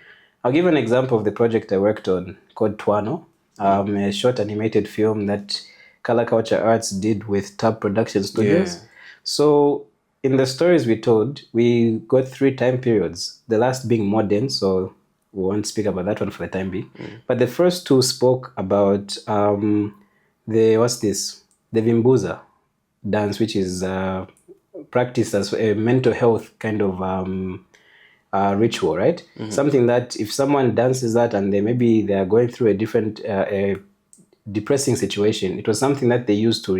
I'll give an example of the project I worked on called Twano, a short animated film that Color Culture Arts did with Tab Production Studios. Yeah. So in the stories we told, we got 3 time periods, the last being modern, so we won't speak about that one for the time being. But the first 2 spoke about the Vimbuza dance, which is practiced as a mental health kind of ritual, right? Something that if someone dances that and they are going through a different depressing situation, it was something that they used to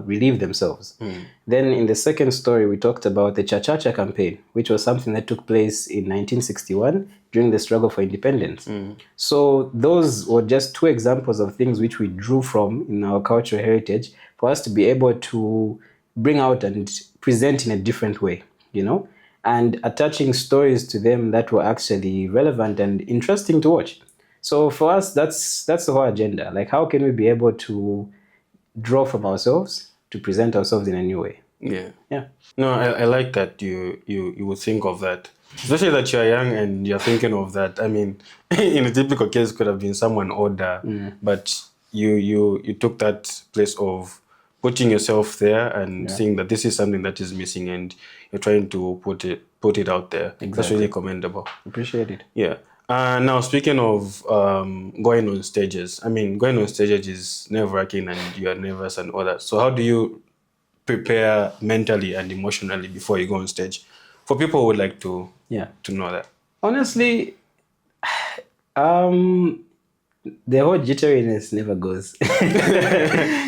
relieve themselves. Then in the second story, we talked about the Cha-Cha-Cha campaign, which was something that took place in 1961 during the struggle for independence. So those were just 2 examples of things which we drew from in our cultural heritage for us to be able to bring out and present in a different way, you know, and attaching stories to them that were actually relevant and interesting to watch. So for us, that's the whole agenda. Like, how can we be able to draw from ourselves to present ourselves in a new way? Yeah. Yeah. No, I like that you would think of that. Especially that you're young and you're thinking of that. I mean, in a typical case, it could have been someone older, but you took that place of putting yourself there and seeing that this is something that is missing, and you're trying to put it out there. That's really commendable. Appreciate it. Yeah. Now, speaking of going on stages, I mean, going on stages is nerve-wracking and you are nervous and all that. So how do you prepare mentally and emotionally before you go on stage? For people who would like to know that. Honestly, the whole jitteriness never goes.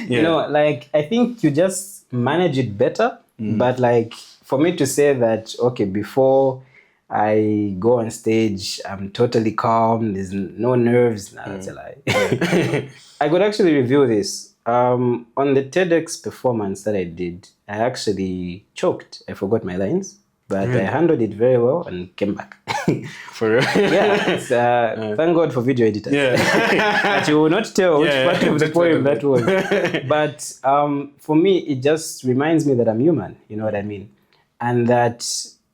You know, like, I think you just manage it better. But like, for me to say that, okay, before I go on stage, I'm totally calm, there's no nerves, that's a lie. I could actually review this. On the TEDx performance that I did, I actually choked. I forgot my lines, but I handled it very well and came back. For real? Thank God for video editors. But you will not tell which part of the poem that was. But for me, it just reminds me that I'm human, you know what I mean? And that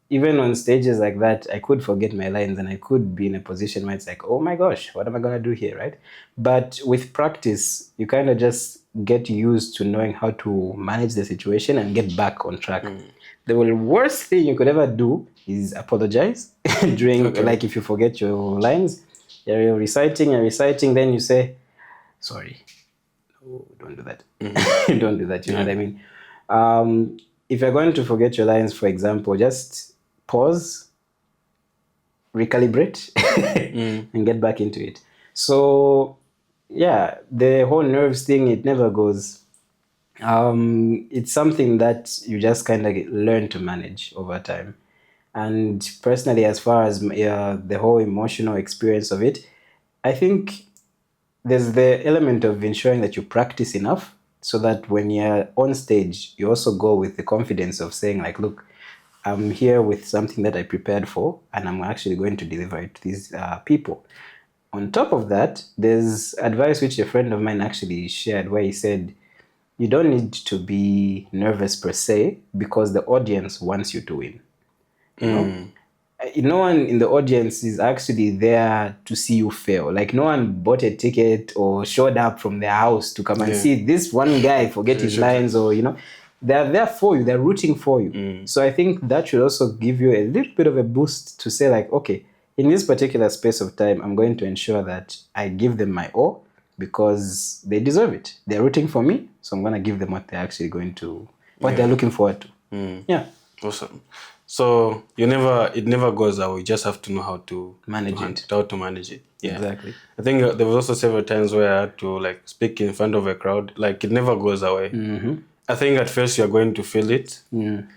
even on stages like that, I could forget my lines and I could be in a position where it's like, oh my gosh, what am I going to do here, right? But with practice, you kind of just get used to knowing how to manage the situation and get back on track. The worst thing you could ever do is apologize during, like, if you forget your lines, you're reciting, then you say, sorry. No, don't do that. Don't do that, you know what I mean? If you're going to forget your lines, for example, just pause, recalibrate, and get back into it. So, yeah, the whole nerves thing, it never goes. It's something that you just kind of learn to manage over time. And personally, as far as the whole emotional experience of it, I think there's the element of ensuring that you practice enough so that when you're on stage, you also go with the confidence of saying, like, look, I'm here with something that I prepared for, and I'm actually going to deliver it to these people. On top of that, there's advice which a friend of mine actually shared where he said, you don't need to be nervous per se because the audience wants you to win. You know? No one in the audience is actually there to see you fail. Like, no one bought a ticket or showed up from their house to come and see this one guy forget his lines, or, you know, they're there for you, they're rooting for you. So I think that should also give you a little bit of a boost to say, like, okay, in this particular space of time, I'm going to ensure that I give them my all because they deserve it. They're rooting for me, so I'm going to give them what they're actually going to, what they're looking forward to. Yeah. Awesome. So it never goes away. You just have to know how to manage it. How to manage it. Yeah. Exactly. I think there was also several times where I had to, like, speak in front of a crowd. Like, it never goes away. I think at first you're going to feel it. And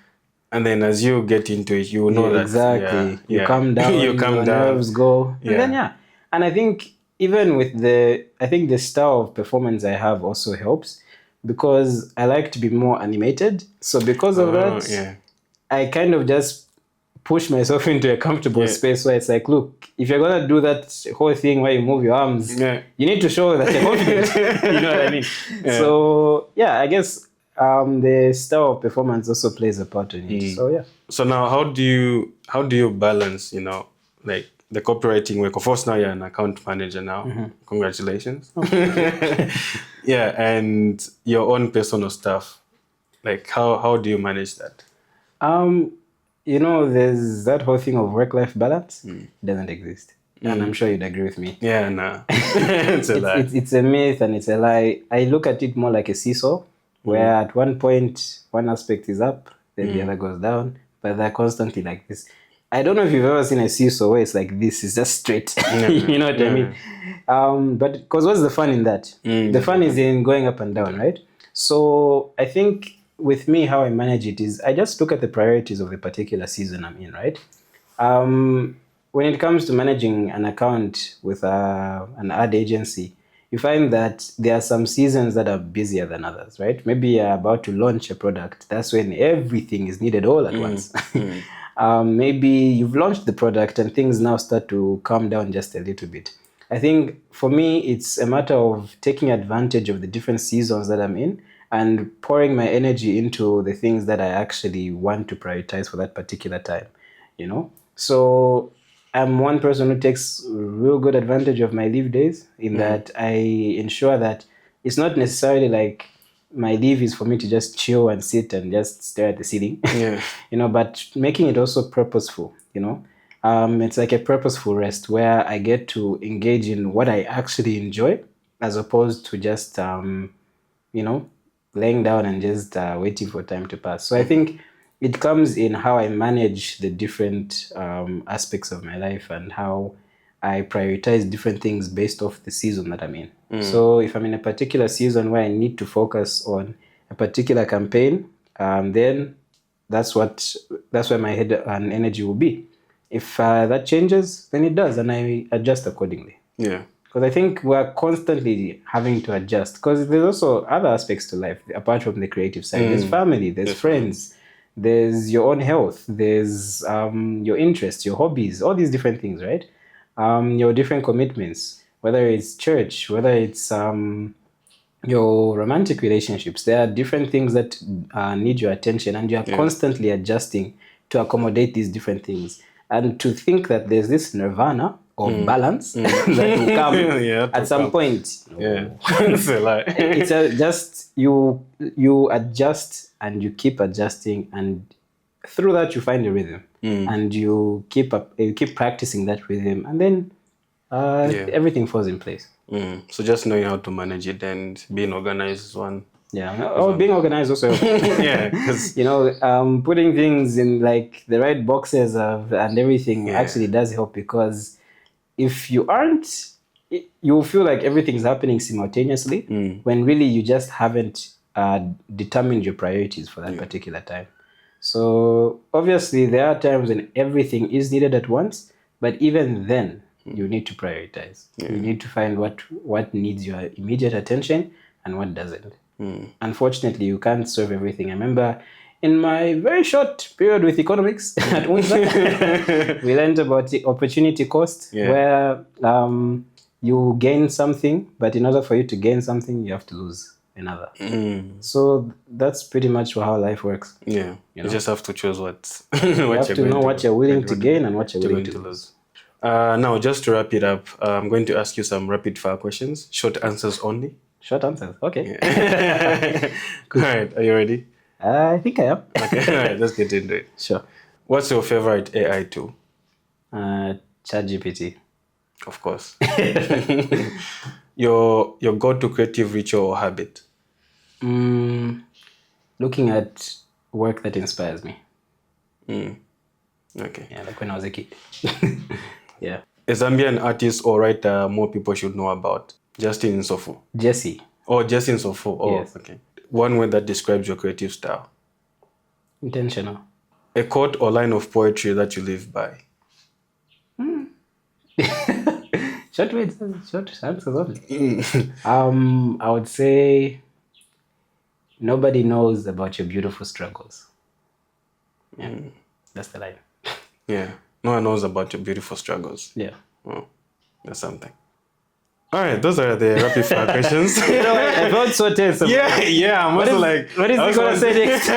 then as you get into it, you will know that. Exactly. You calm down, your nerves go. And then, and I think even with the style of performance I have also helps because I like to be more animated. So because of that, I kind of just push myself into a comfortable space where it's like, look, if you're going to do that whole thing where you move your arms, you need to show that you're confident. You know what I mean? So, yeah, I guess the style of performance also plays a part in it. So, yeah. So now how do you balance, you know, like the copywriting work? Of course, now you're an account manager now. Congratulations. And your own personal stuff. Like, how do you manage that? You know, there's that whole thing of work-life balance. It doesn't exist. And I'm sure you'd agree with me. Yeah, no. It's a lie. It's a myth and it's a lie. I look at it more like a seesaw, where at one point, one aspect is up, then the other goes down, but they're constantly like this. I don't know if you've ever seen a seesaw where it's like this, it's just straight. You know what I mean? But because what's the fun in that? The fun is in going up and down, right? So I think with me, how I manage it is I just look at the priorities of the particular season I'm in, right? When it comes to managing an account with an ad agency, you find that there are some seasons that are busier than others, right? Maybe you're about to launch a product. That's when everything is needed all at once. Maybe you've launched the product and things now start to calm down just a little bit. I think for me, it's a matter of taking advantage of the different seasons that I'm in and pouring my energy into the things that I actually want to prioritize for that particular time, you know? So I'm one person who takes real good advantage of my leave days in that I ensure that it's not necessarily like my leave is for me to just chill and sit and just stare at the ceiling. Yeah. But making it also purposeful, it's like a purposeful rest where I get to engage in what I actually enjoy as opposed to just, laying down and just waiting for time to pass. So I think it comes in how I manage the different aspects of my life and how I prioritize different things based off the season that I'm in. So if I'm in a particular season where I need to focus on a particular campaign, then that's where my head and energy will be. If that changes, then it does, and I adjust accordingly. Yeah. Because I think we're constantly having to adjust. Because there's also other aspects to life apart from the creative side. There's family, there's friends, there's your own health, there's your interests, your hobbies, all these different things, right? Your different commitments, whether it's church, whether it's your romantic relationships. There are different things that need your attention, and you are constantly adjusting to accommodate these different things. And to think that there's this nirvana of balance that will come at some point. Yeah. It's a lie. It's just you adjust and you keep adjusting, and through that you find a rhythm, and you keep practicing that rhythm, and then everything falls in place. So just knowing how to manage it and being organized is one. Yeah. Being organized also. Yeah, because putting things in like the right boxes and everything actually does help, because if you aren't, you'll feel like everything's happening simultaneously when really you just haven't determined your priorities for that particular time. So obviously there are times when everything is needed at once, but even then you need to prioritize. You need to find what needs your immediate attention and what doesn't. Unfortunately, you can't serve everything. I remember in my very short period with economics at Unza, we learned about the opportunity cost, where you gain something, but in order for you to gain something, you have to lose another. So that's pretty much how life works. Yeah, you just have to choose what you have to know what you're willing to gain and what you're willing to lose. Now, just to wrap it up, I'm going to ask you some rapid fire questions, short answers only. Short answers, okay. All right, are you ready? I think I am. Okay, all right, let's get into it. Sure. What's your favorite AI tool? ChatGPT. Of course. Your go-to creative ritual or habit? Looking at work that inspires me. Okay. Yeah, like when I was a kid. Yeah. A Zambian artist or writer more people should know about? Justin Nsofu. Jesse. Oh, Justin Nsofu. Oh, yes. Okay. One word that describes your creative style? Intentional. A quote or line of poetry that you live by? Short answers only. I would say nobody knows about your beautiful struggles. Yeah, that's the line. Yeah, no one knows about your beautiful struggles. Yeah. Oh, that's something. All right, those are the rapid fire questions. I felt so tense. Yeah. I'm also like, what is he gonna say next?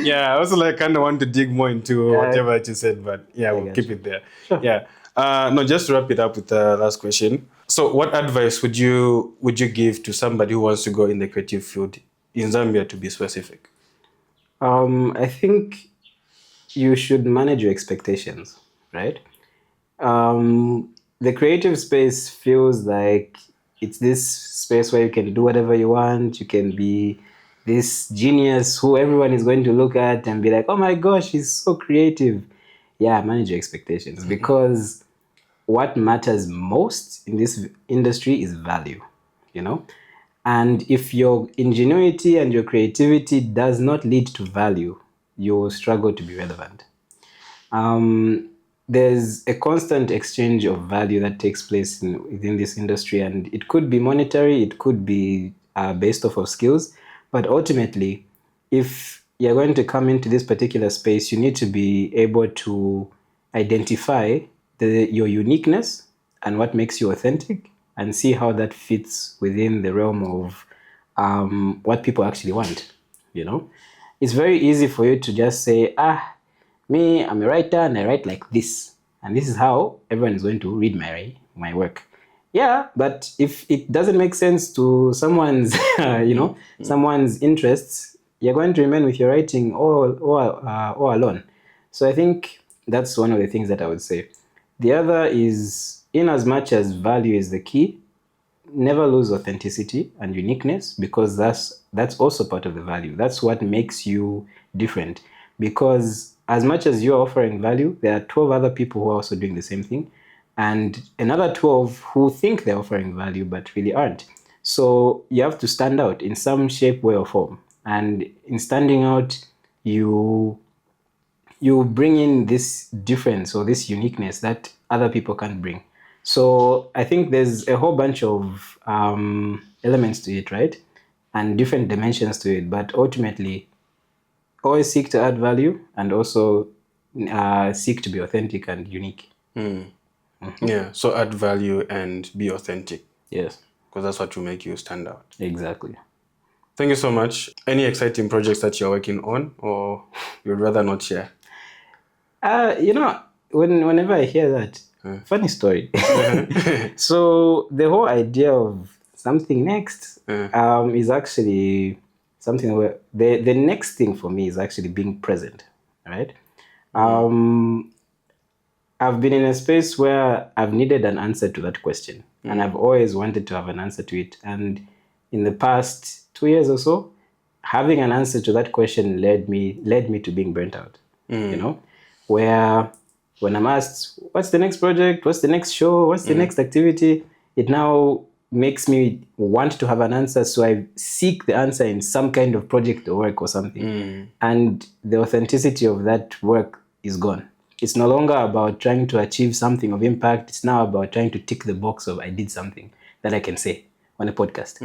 Yeah, I also like kind of want to dig more into whatever you said, but we'll keep it there. Sure. Yeah. No, just to wrap it up with the last question. So, what advice would you give to somebody who wants to go in the creative field in Zambia, to be specific? I think you should manage your expectations, right? The creative space feels like it's this space where you can do whatever you want. You can be this genius who everyone is going to look at and be like, oh my gosh, he's so creative. Yeah, manage your expectations, because what matters most in this industry is value, And if your ingenuity and your creativity does not lead to value, you will struggle to be relevant. There's a constant exchange of value that takes place within this industry, and it could be monetary, it could be based off of skills, but ultimately, if you're going to come into this particular space, you need to be able to identify your uniqueness and what makes you authentic, and see how that fits within the realm of what people actually want. It's very easy for you to just say, me, I'm a writer and I write like this. And this is how everyone is going to read my work. Yeah, but if it doesn't make sense to someone's, someone's interests, you're going to remain with your writing all alone. So I think that's one of the things that I would say. The other is, in as much as value is the key, never lose authenticity and uniqueness, because that's also part of the value. That's what makes you different. Because as much as you're offering value, there are 12 other people who are also doing the same thing, and another 12 who think they're offering value but really aren't. So you have to stand out in some shape, way, or form. And in standing out, you bring in this difference or this uniqueness that other people can't bring. So I think there's a whole bunch of elements to it, right? And different dimensions to it. But ultimately, always seek to add value and also seek to be authentic and unique. Yeah, so add value and be authentic. Yes. Because that's what will make you stand out. Exactly. Thank you so much. Any exciting projects that you're working on, or you'd rather not share? Whenever I hear that, funny story. So the whole idea of something next is actually something where the next thing for me is actually being present, right? I've been in a space where I've needed an answer to that question, and I've always wanted to have an answer to it. And in the past 2 years or so, having an answer to that question led me to being burnt out. Where when I'm asked, what's the next project? What's the next show? What's the next activity? It now makes me want to have an answer. So I seek the answer in some kind of project or work or something. And the authenticity of that work is gone. It's no longer about trying to achieve something of impact. It's now about trying to tick the box of I did something that I can say on a podcast.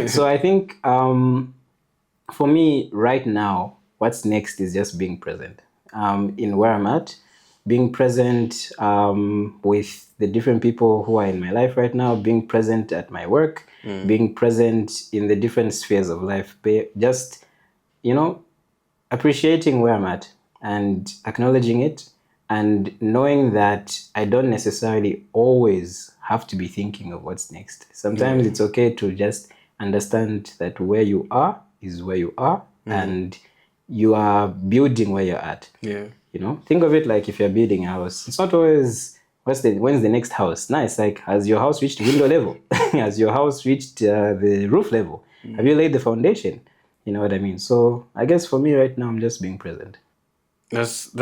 So I think for me right now, what's next is just being present. In where I'm at, being present with the different people who are in my life right now, being present at my work, being present in the different spheres of life, just, appreciating where I'm at and acknowledging it, and knowing that I don't necessarily always have to be thinking of what's next. Sometimes it's okay to just understand that where you are is where you are, and you are building where you're at. Yeah. Think of it like if you're building a house. It's not always when's the next house. Nah, it's like, has your house reached window level? Has your house reached the roof level? Have you laid the foundation? You know what I mean? So I guess for me right now, I'm just being present. That's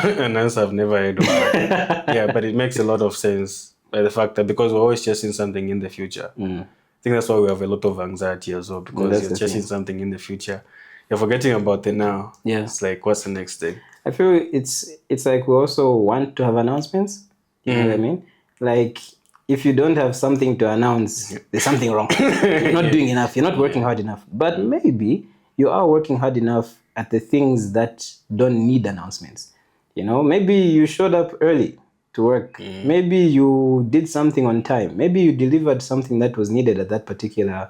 an answer I've never heard of. Yeah, but it makes a lot of sense by the fact that because we're always chasing something in the future. I think that's why we have a lot of anxiety as well, because you're chasing something in the future. You're forgetting about the now. Yeah. It's like, what's the next thing? I feel it's like we also want to have announcements. You know what I mean? Like, if you don't have something to announce, there's something wrong. You're not doing enough. You're not working hard enough. But maybe you are working hard enough at the things that don't need announcements. Maybe you showed up early to work. Maybe you did something on time. Maybe you delivered something that was needed at that particular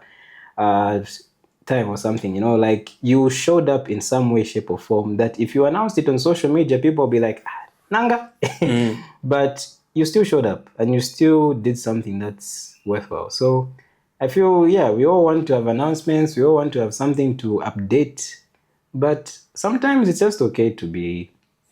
time or something. Like, you showed up in some way, shape, or form that if you announced it on social media, people will be like, Nanga. But you still showed up and you still did something that's worthwhile. So I feel, we all want to have announcements. We all want to have something to update. But sometimes it's just okay to be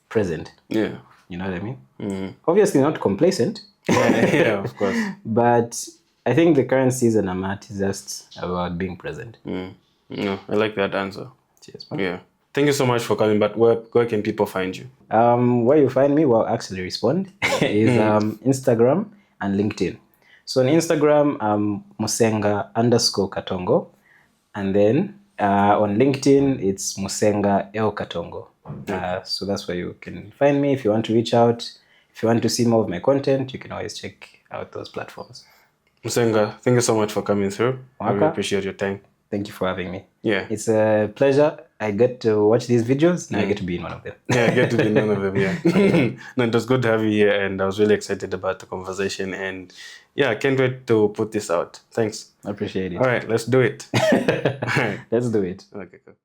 present. Yeah. You know what I mean? Obviously not complacent. Yeah, of course. But I think the current season I'm at is just about being present. No, I like that answer. Cheers, man. Yeah. Thank you so much for coming, but where can people find you? Where you find me, well, actually respond, is Instagram and LinkedIn. So on Instagram, Musenga _Katongo. And then on LinkedIn, it's Musenga Katongo. So that's where you can find me. If you want to reach out, if you want to see more of my content, you can always check out those platforms. Musenga, thank you so much for coming through. I really appreciate your time. Thank you for having me. Yeah. It's a pleasure. I get to watch these videos. Now I get to be in one of them. Yeah, I get to be in one of them, yeah. No, it was good to have you here, and I was really excited about the conversation. And yeah, I can't wait to put this out. Thanks. I appreciate it. All right, let's do it. Let's do it. Okay, cool.